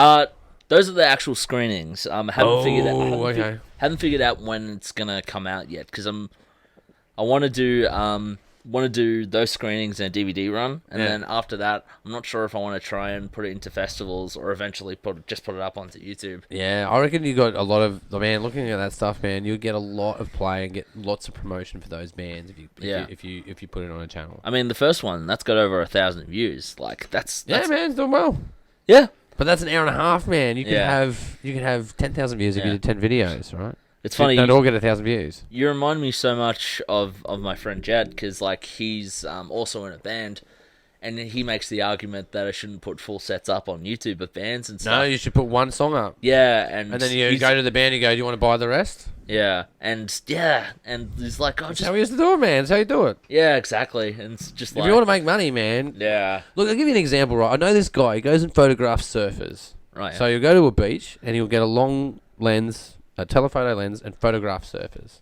Those are the actual screenings. Haven't figured out. Okay. Haven't figured out when it's gonna come out yet because I want to do those screenings in a DVD run, and Yeah. then after that, I'm not sure if I want to try and put it into festivals or eventually put it up onto YouTube. Yeah, I reckon you got a lot of looking at that stuff, man. You'll get a lot of play and get lots of promotion for those bands if you put it on a channel. I mean, the first one that's got over 1,000 views. Like that's Yeah, man, it's doing well. yeah. But that's an hour and a half, man. You could Yeah. have 10,000 views if you Yeah. did 10 videos, right? It's funny. They'd all get 1,000 views. You remind me so much of my friend Jed because like he's also in a band, and he makes the argument that I shouldn't put full sets up on YouTube of bands and stuff. No, you should put one song up. Yeah, and And then you he's- go to the band and go, do you want to buy the rest? Yeah, and he's like, oh, That's just how we used to do it, man. That's how you do it. yeah, exactly. And it's just If like, you want to make money, man. yeah, Look, I'll give you an example, right? I know this guy. He goes and photographs surfers. right. So you'll go to a beach and he'll get a long lens, a telephoto lens, and photograph surfers.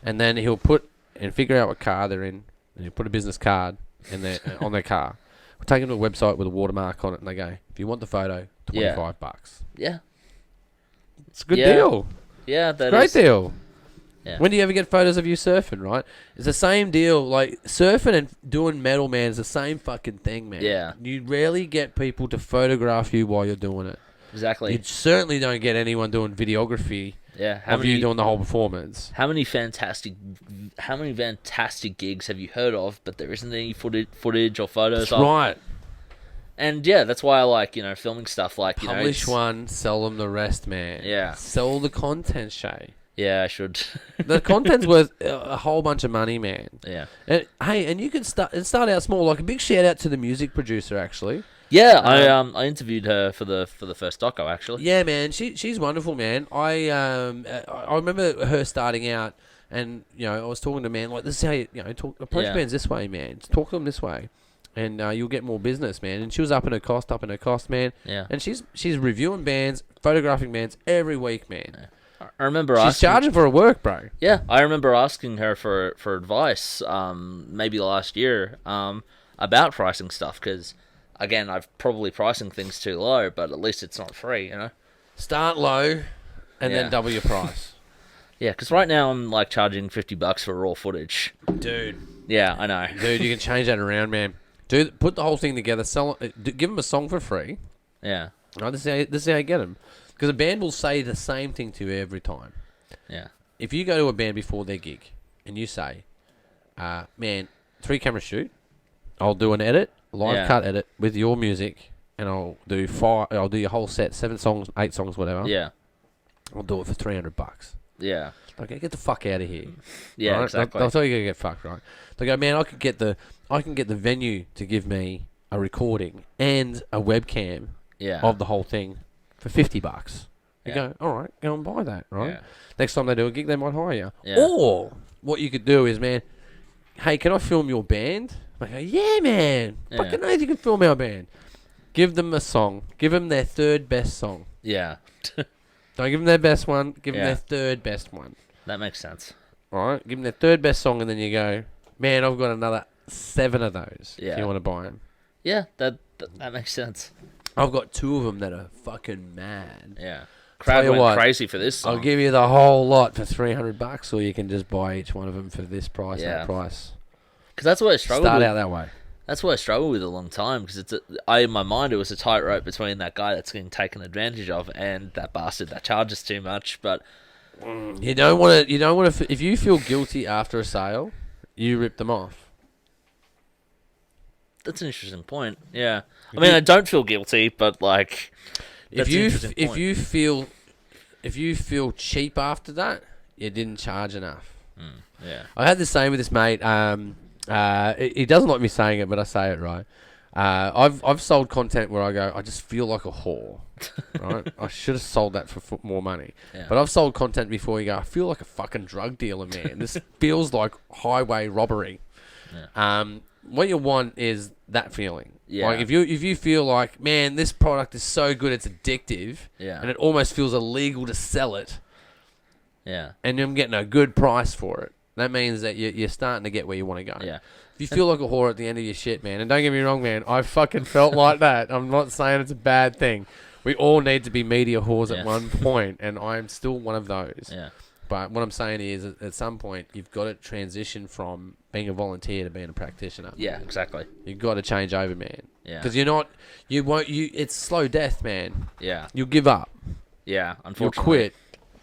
And then he'll put and figure out what car they're in, and he'll put a business card in their on their car. We'll take them to a website with a watermark on it, and they go, if you want the photo, $25. Yeah, It's a good Yeah. deal. yeah, that Great is. deal. Yeah. When do you ever get photos of you surfing, right? It's the same deal. Like, surfing and doing metal, man, is the same fucking thing, man. Yeah. You rarely get people to photograph you while you're doing it. Exactly. You certainly don't get anyone doing videography Yeah. of you doing the whole performance. How many fantastic gigs have you heard of, but there isn't any footage or photos That's of? right. And yeah, that's why I like, filming stuff like, Publish one, sell them the rest, man. Yeah. Sell the content, Shaye. Yeah, I should. The content's worth a whole bunch of money, man. Yeah. And, hey, and you can start out small. Like, a big shout out to the music producer, actually. Yeah, I interviewed her for the first doco actually. Yeah, man, she's wonderful, man. I remember her starting out, and I was talking to man like, this is how you approach Yeah. bands this way, man. Talk to them this way, and you'll get more business, man. And she was upping her cost, man. Yeah. And she's reviewing bands, photographing bands every week, man. I remember She's charging for her work, bro. Yeah, I remember asking her for advice, maybe last year, about pricing stuff because, again, I've probably pricing things too low, but at least it's not free, Start low, and Yeah. then double your price, Yeah, because right now I'm like charging $50 for raw footage. dude. Yeah, I know. Dude, you can change that around, man. Dude, put the whole thing together. Sell it. Give them a song for free. Yeah, Right, this is how you get them. Because a band will say the same thing to you every time. yeah, If you go to a band before their gig and you say, man, 3 camera shoot, I'll do an edit, live Yeah. cut edit with your music, and I'll do your whole set, 7 songs, 8 songs, whatever. yeah, I'll do it for $300. yeah, Okay, get the fuck out of here. yeah, Right? exactly. They'll tell you to get fucked, right? They go, man, I can get the venue to give me a recording and a webcam Yeah, of the whole thing for $50. You Yeah. go, all right, go and buy that, right? Yeah. Next time they do a gig, they might hire you. Yeah. Or what you could do is, man, hey, can I film your band? I go, yeah, man. Yeah. Fucking oath you can film our band. Give them a song. Give them their third best song. yeah. Don't give them their best one. Give them Yeah. their third best one. That makes sense. All right? Give them their third best song, and then you go, man, I've got another 7 of those if Yeah. you want to buy them. Yeah, that makes sense. I've got 2 of them that are fucking mad. Yeah, Tell crowd you went what, crazy for this song. I'll give you the whole lot for $300, or you can just buy each one of them for this price, Yeah. that price. Because that's what I struggled Start with. out that way. That's what I struggled with a long time because in my mind it was a tightrope between that guy that's getting taken advantage of and that bastard that charges too much. But You don't want to. You don't want to. If you feel guilty after a sale, you rip them off. that's an interesting point. Yeah, I mean I don't feel guilty, but like that's If an you interesting point. if you feel cheap after that, you didn't charge enough. Yeah, I had the same with this mate. He doesn't like me saying it, but I say it right. I've sold content where I go, I just feel like a whore, right? I should have sold that for more money. Yeah. But I've sold content before. You go, I feel like a fucking drug dealer, man. This feels like highway robbery. What you want is that feeling. Yeah. Like if you feel like, man, this product is so good, it's addictive, Yeah. and it almost feels illegal to sell it, yeah, and I'm getting a good price for it. That means that you're starting to get where you want to go. yeah, If you feel like a whore at the end of your shit, man, and don't get me wrong, man, I fucking felt like that. I'm not saying it's a bad thing. We all need to be media whores Yeah. at one point, and I'm still one of those. yeah, But what I'm saying is, at some point, you've got to transition from being a volunteer to being a practitioner. yeah, exactly. You've got to change over, man. Yeah. Because it's slow death, man. Yeah, You'll give up. yeah. You'll Unfortunately, quit.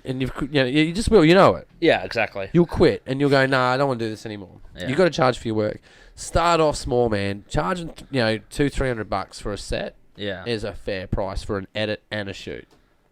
And you just will, you know it. Yeah, exactly. You'll quit and you'll go, nah, I don't want to do this anymore. Yeah. You've got to charge for your work. Start off small, man. Charging, $200-$300 for a set Yeah, is a fair price for an edit and a shoot.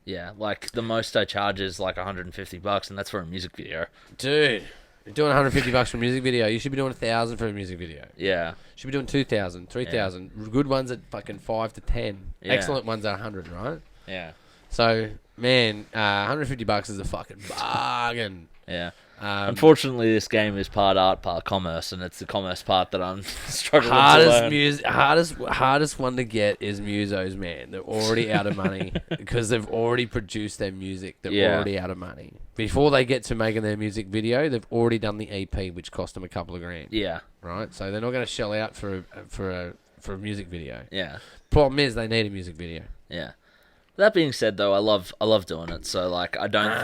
yeah. Like the most I charge is like $150, and that's for a music video. Dude, you're doing $150 for a music video. You should be doing $1,000 for a music video. Yeah, You should be doing $2,000, $3,000. Good ones at fucking 5 to 10. Yeah. Excellent ones at 100, right? yeah, So, man, $150 is a fucking bargain. Yeah. Unfortunately, this game is part art, part commerce, and it's the commerce part that I'm struggling to learn. Hardest one to get is musos, man. They're already out of money because they've already produced their music. They're already out of money. Before they get to making their music video, they've already done the EP, which cost them a couple of grand. Yeah. Right? So they're not going to shell out for a music video. Yeah. Problem is, they need a music video. Yeah. That being said, though, I love doing it. So like, I don't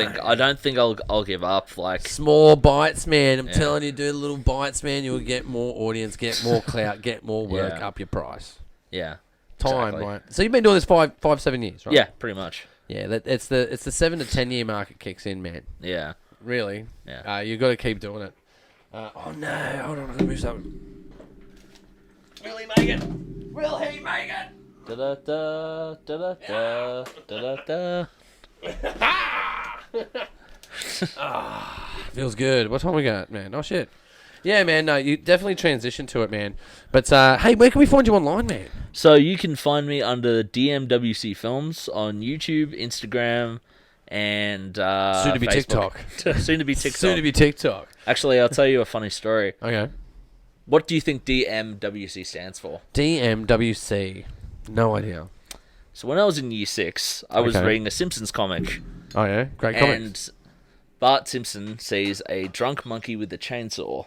think I'll give up. Like small bites, man. I'm telling you, do little bites, man. You'll get more audience, get more clout, get more work, up your price. Yeah. Time, exactly. right? So you've been doing this 7 years, right? Yeah, pretty much. Yeah, it's the 7 to 10 year market kicks in, man. Yeah. Really. Yeah. You got to keep doing it. Oh no! Hold on, I'm gonna move something. Will he make it? Will he make it? Da da da da da da da da. Feels good. What time we got, man? Oh shit. Yeah, man. No, you definitely transition to it, man. But hey, where can we find you online, man? So you can find me under DMWC Films on YouTube, Instagram, and soon to be Facebook. TikTok. Soon to be TikTok. Soon to be TikTok. Actually, I'll tell you a funny story. Okay. What do you think DMWC stands for? DMWC. No idea. So when I was in year 6, I was reading a Simpsons comic. Oh yeah, great comic. And Bart Simpson sees a drunk monkey with a chainsaw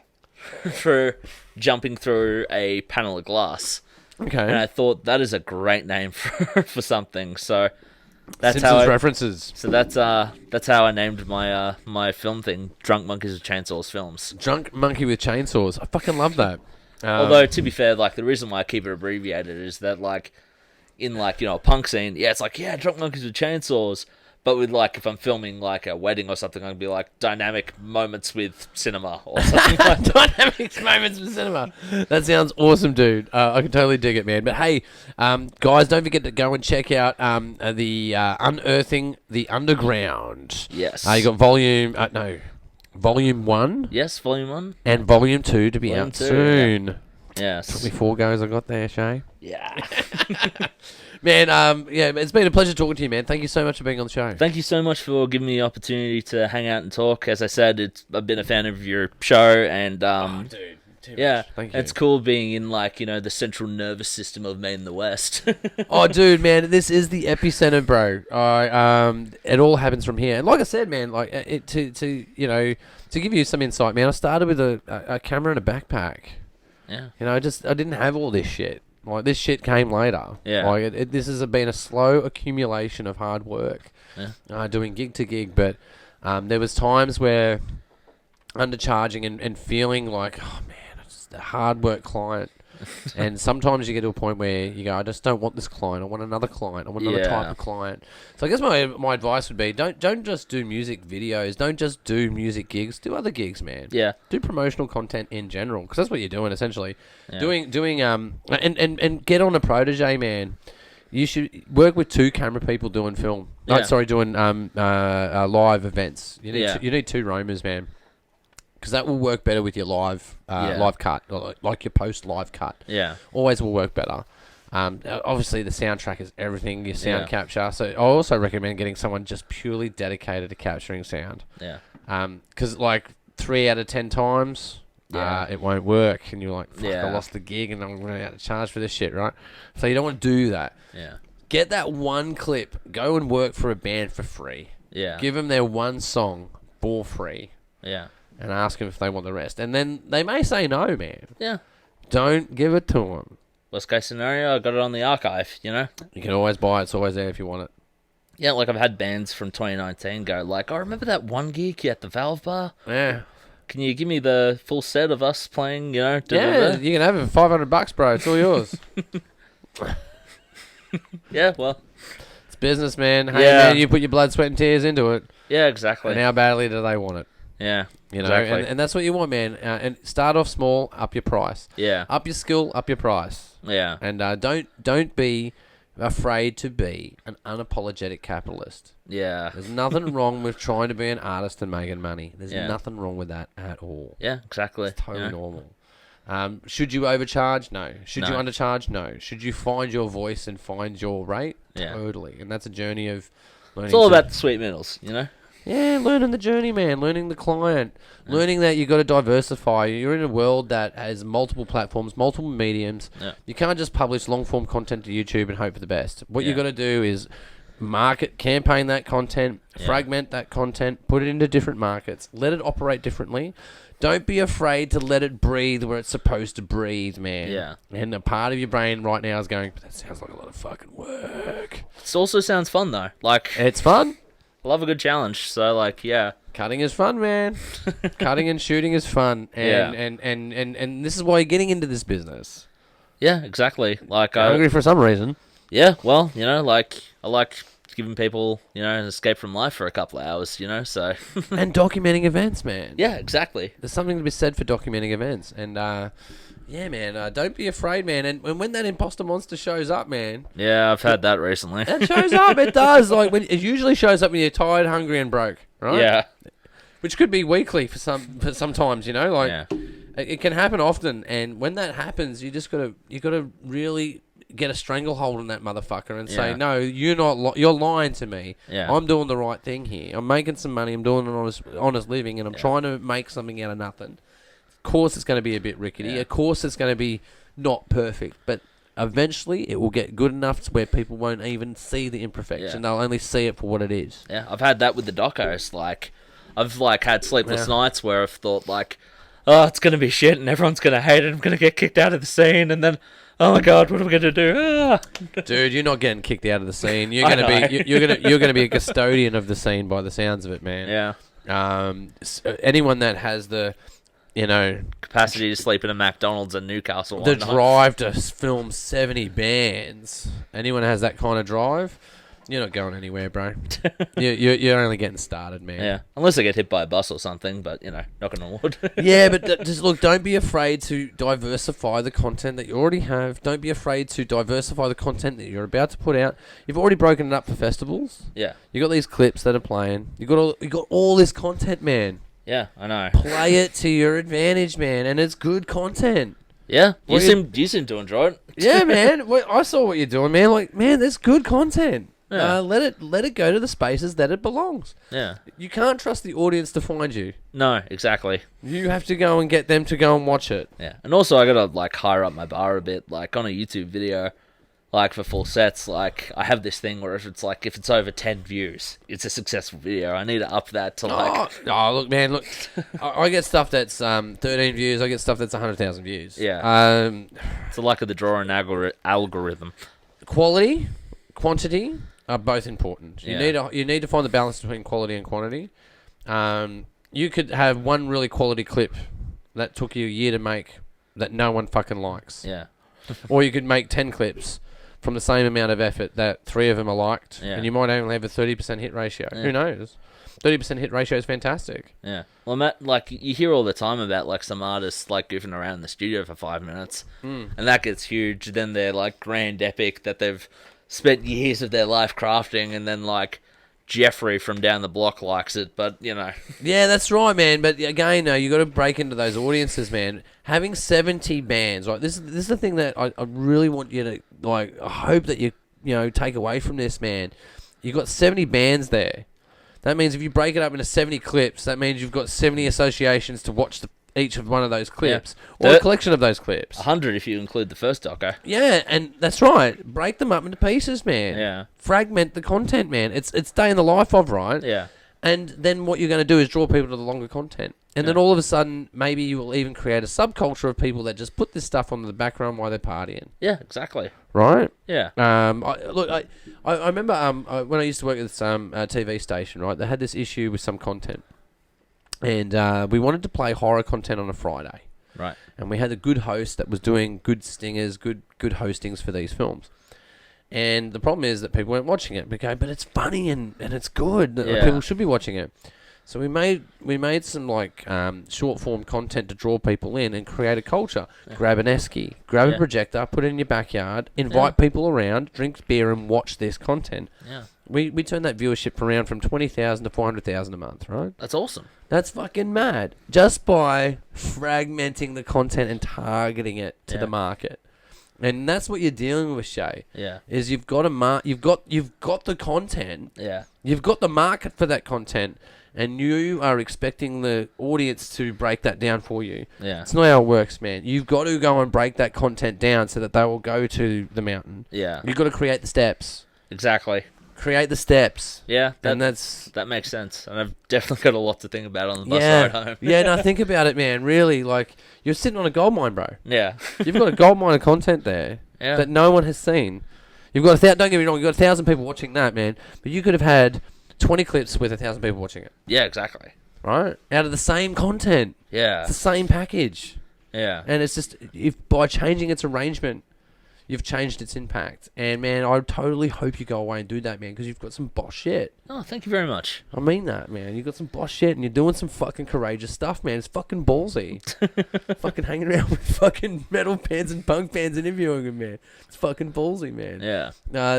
for jumping through a panel of glass. Okay. And I thought that is a great name for something. So that's Simpsons references. So that's how I named my my film thing, Drunk Monkeys with Chainsaws Films. Drunk monkey with chainsaws. I fucking love that. Although to be fair, like the reason why I keep it abbreviated is that like in like, you know, a punk scene, it's like, Drunk Monkeys with Chainsaws. But with like, if I'm filming like a wedding or something, I'd be like dynamic moments with cinema or something like that. Dynamic moments with cinema. That sounds awesome, dude. I can totally dig it, man. But hey, guys, don't forget to go and check out the Unearthing the Underground. Yes. You got Volume 1. Yes, Volume 1. And Volume 2 to be Volume out 2, soon. Yes. Took me 4 goes I got there, Shaye. Yeah. Man, it's been a pleasure talking to you, man. Thank you so much for being on the show. Thank you so much for giving me the opportunity to hang out and talk. As I said, I've been a fan of your show, and dude, thank you. It's cool being in like, you know, the central nervous system of Maine in the West. Oh, dude, man, this is the epicenter, bro. It all happens from here, and like I said, man, like to give you some insight, man. I started with a camera and a backpack. Yeah. You know, I didn't have all this shit. Like, this shit came later. Yeah. Like, this has been a slow accumulation of hard work. Yeah. Doing gig to gig, but there was times where undercharging and feeling like, oh man, it's just a hard work client. And sometimes you get to a point where you go, I just don't want this client. I want another client. I want another type of client. So I guess my advice would be, don't just do music videos. Don't just do music gigs. Do other gigs, man. Yeah. Do promotional content in general, because that's what you're doing essentially. Yeah. Doing and get on a protege, man. You should work with 2 camera people doing film. Yeah. Doing live events. You need 2 roamers, man. Because that will work better with your live cut, or like your post live cut. Yeah. Always will work better. Obviously, the soundtrack is everything. Your sound capture. So I also recommend getting someone just purely dedicated to capturing sound. Yeah. Because like 3 out of 10 times, it won't work, and you're like, fuck, I lost the gig, and I'm going to have to charge for this shit, right? So you don't want to do that. Yeah. Get that one clip. Go and work for a band for free. Yeah. Give them their one song for free. Yeah. And ask them if they want the rest. And then they may say no, man. Yeah. Don't give it to them. Worst case scenario, I got it on the archive, you know? You can always buy it. It's always there if you want it. Yeah, like I've had bands from 2019 go like, oh, remember that one gig at the Valve Bar? Yeah. Can you give me the full set of us playing, you know? Yeah, you can have it for $500, bro. It's all yours. Yeah, well. It's business, man. Hey, man, you put your blood, sweat, and tears into it. Yeah, exactly. And how badly do they want it? Yeah, you know, exactly. and that's what you want, man. And start off small, up your price. Yeah. Up your skill, up your price. Yeah. And don't be afraid to be an unapologetic capitalist. Yeah. There's nothing wrong with trying to be an artist and making money. There's nothing wrong with that at all. Yeah, exactly. It's totally normal. Should you overcharge? No. Should you undercharge? No. Should you find your voice and find your rate? Yeah. Totally. And that's a journey of It's all about the sweet middles, you know? Yeah, learning the journey, man. Learning the client. Learning that you got to diversify. You're in a world that has multiple platforms, multiple mediums. Yeah. You can't just publish long-form content to YouTube and hope for the best. What you Yeah. got to do is campaign that content, fragment that content, put it into different markets, let it operate differently. Don't be afraid to let it breathe where it's supposed to breathe, man. Yeah. And a part of your brain right now is going, but that sounds like a lot of fucking work. It also sounds fun, though. Like, It's fun. I love a good challenge. So, like, yeah. Cutting is fun, man. Cutting and shooting is fun. And this is why you're getting into this business. Yeah, exactly. Like, You're hungry for some reason. yeah, well, you know, like, I like giving people, you know, an escape from life for a couple of hours, you know, so. And documenting events, man. Yeah, exactly. There's something to be said for documenting events. And, yeah, man, don't be afraid, man. And when that imposter monster shows up, man. Yeah, I've had that recently. It shows up. It does. Like, it usually shows up when you're tired, hungry, and broke, right? Yeah. Which could be weekly for sometimes, you know? Like, Yeah. it can happen often. And when that happens, you gotta really get a stranglehold on that motherfucker and say, Yeah. no, you're lying to me. Yeah. I'm doing the right thing here. I'm making some money. I'm doing an honest living, and I'm trying to make something out of nothing. Of course, it's going to be a bit rickety. Yeah. Of course, it's going to be not perfect, but eventually, it will get good enough to where people won't even see the imperfection. Yeah. They'll only see it for what it is. Yeah, I've had that with the docos. Like, I've, like, had sleepless nights where I've thought, like, oh, it's going to be shit and everyone's going to hate it. I'm going to get kicked out of the scene. And then, oh my God, what am I going to do? Ah. Dude, you're not getting kicked out of the scene. You're going to be you're going to be a custodian of the scene by the sounds of it, man. Yeah. Anyone that has the, you know, Capacity to sleep in a McDonald's in Newcastle. the one night. drive to film 70 bands. Anyone has that kind of drive, you're not going anywhere, bro. you're only getting started, man. Yeah, unless I get hit by a bus or something, but, you know, knocking on wood. Yeah, but just look, don't be afraid to diversify the content that you already have. Don't be afraid to diversify the content that you're about to put out. You've already broken it up for festivals. Yeah. You got these clips that are playing. You got all this content, man. Yeah, I know. Play it to your advantage, man, and it's good content. Yeah, you Well, seem to enjoy it. Yeah, man. I saw what you're doing, man. Like, man, there's good content. Yeah. Let it go to the spaces that it belongs. Yeah. You can't trust the audience to find you. No, exactly. You have to go and get them to go and watch it. Yeah, and also I gotta, like, hire up my bar a bit. Like, on a YouTube video, like, for full sets, like, I have this thing where if it's over 10 views, it's a successful video. I need to up that to, like... Oh, look, man, look. I get stuff that's 13 views. I get stuff that's 100,000 views. Yeah. It's the luck of the draw and algorithm. Quality, quantity are both important. Yeah. You need to find the balance between quality and quantity. You could have one really quality clip that took you a year to make that no one fucking likes. Yeah. Or you could make 10 clips from the same amount of effort that 3 of them are liked, Yeah. and you might only have a 30% hit ratio. Yeah. Who knows? 30% hit ratio is fantastic. Yeah. Well, Matt, like, you hear all the time about, like, some artists, like, goofing around in the studio for 5 minutes, and that gets huge. Then they're, like, grand epic that they've spent years of their life crafting, and then, like, Jeffrey from down the block likes it, but, you know. Yeah, that's right, man. But again, you got to break into those audiences, man. Having 70 bands, right? This is the thing that I really want you to, like, I hope that you take away from this, man. You got 70 bands there. That means if you break it up into 70 clips, that means you've got 70 associations to watch each of one of those clips, or a collection of those clips. 100 if you include the first doco. Yeah, and that's right. Break them up into pieces, man. Yeah. Fragment the content, man. It's day in the life of, right? Yeah. And then what you're going to do is draw people to the longer content. And then all of a sudden, maybe you will even create a subculture of people that just put this stuff on the background while they're partying. Yeah, exactly. Right? Yeah. I remember when I used to work at some TV station, right? They had this issue with some content. And we wanted to play horror content on a Friday. Right. And we had a good host that was doing good stingers, good hostings for these films. And the problem is that people weren't watching it. We go, but it's funny and it's good. Yeah. People should be watching it. So we made some like short form content to draw people in and create a culture. Yeah. Grab an esky, grab a projector, put it in your backyard, invite people around, drink beer and watch this content. Yeah. We turned that viewership around from 20,000 to 400,000 a month, right? That's awesome. That's fucking mad. Just by fragmenting the content and targeting it to the market. And that's what you're dealing with, Shaye. Yeah. Is you've got you've got the content. Yeah. You've got the market for that content, and you are expecting the audience to break that down for you. Yeah. It's not how it works, man. You've got to go and break that content down so that they will go to the mountain. Yeah. You've got to create the steps. Exactly. Create the steps. Yeah. That makes sense. And I've definitely got a lot to think about on the bus ride home. Yeah, no, think about it, man. Really, like, you're sitting on a gold mine, bro. Yeah. You've got a gold mine of content there that no one has seen. You've got don't get me wrong, you've got 1,000 people watching that, man. But you could have had 20 clips with 1,000 people watching it. Yeah, exactly. Right? Out of the same content. Yeah. It's the same package. Yeah. And it's just, if by changing its arrangement, you've changed its impact. And, man, I totally hope you go away and do that, man, because you've got some boss shit. Oh, thank you very much. I mean that, man. You've got some boss shit, and you're doing some fucking courageous stuff, man. It's fucking ballsy. Fucking hanging around with fucking metal bands and punk bands interviewing them, man. It's fucking ballsy, man. Yeah.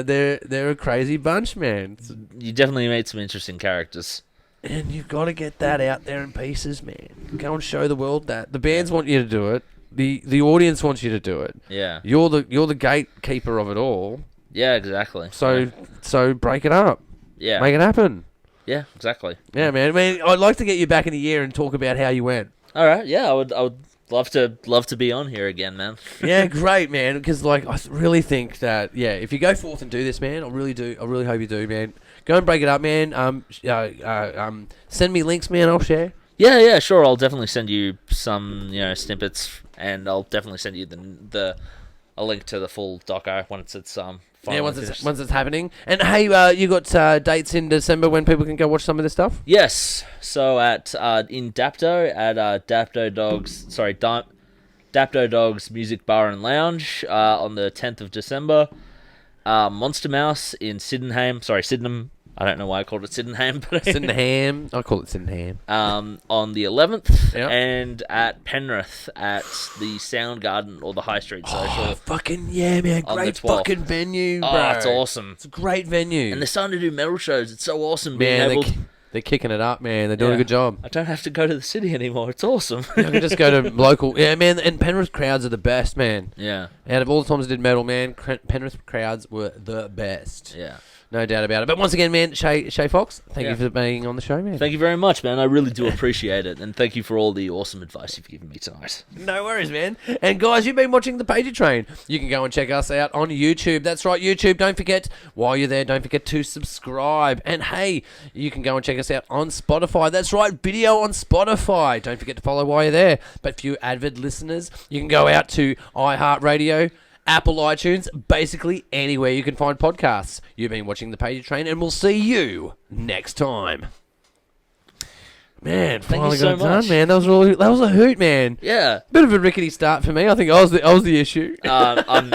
They're a crazy bunch, man. You definitely made some interesting characters. And you've got to get that out there in pieces, man. Go and show the world that. The bands want you to do it. The audience wants you to do it. Yeah. You're the gatekeeper of it all. Yeah, exactly. So break it up. Yeah. Make it happen. Yeah, exactly. Yeah, man. I mean, I'd like to get you back in a year and talk about how you went. All right. Yeah, I would love to be on here again, man. Yeah, great, man. Because I really think that if you go forth and do this, man, I really do. I really hope you do, man. Go and break it up, man. Send me links, man. I'll share. Yeah, sure. I'll definitely send you some, snippets, and I'll definitely send you a link to the full doco once it's finally finished. once it's happening. And hey, you got dates in December when people can go watch some of this stuff? Yes. So in Dapto at Dapto Dogs Music Bar and Lounge on the 10th of December. Monster Mouse in Sydenham. I don't know why I called it Sydenham, but Sydenham. I call it Sydenham. On the 11th, Yep. and at Penrith at the Soundgarden or the High Street Social. Oh, fucking yeah, man! On the Great 12th. fucking venue, bro. Oh, it's awesome. It's a great venue. And they're starting to do metal shows. It's so awesome man, being able. they're kicking it up, man. They're doing a good job. I don't have to go to the city anymore. It's awesome. I can just go to local. Yeah, man. And Penrith crowds are the best, man. Yeah. Out of all the times I did metal, man, Penrith crowds were the best. Yeah. No doubt about it. But once again, man, Shaye Fox, thank you for being on the show, man. Thank you very much, man. I really do appreciate it. And thank you for all the awesome advice you've given me tonight. No worries, man. And guys, you've been watching the Pagey Train. You can go and check us out on YouTube. That's right, YouTube. Don't forget, while you're there, don't forget to subscribe. And hey, you can go and check us out on Spotify. That's right, video on Spotify. Don't forget to follow while you're there. But for you avid listeners, you can go out to iHeartRadio, Apple iTunes, basically anywhere you can find podcasts. You've been watching the Pagey Train, and we'll see you next time. Man, Thank finally you so got it done, much. man. That was a hoot, man. Yeah. Bit of a rickety start for me. I think I was the issue. I'm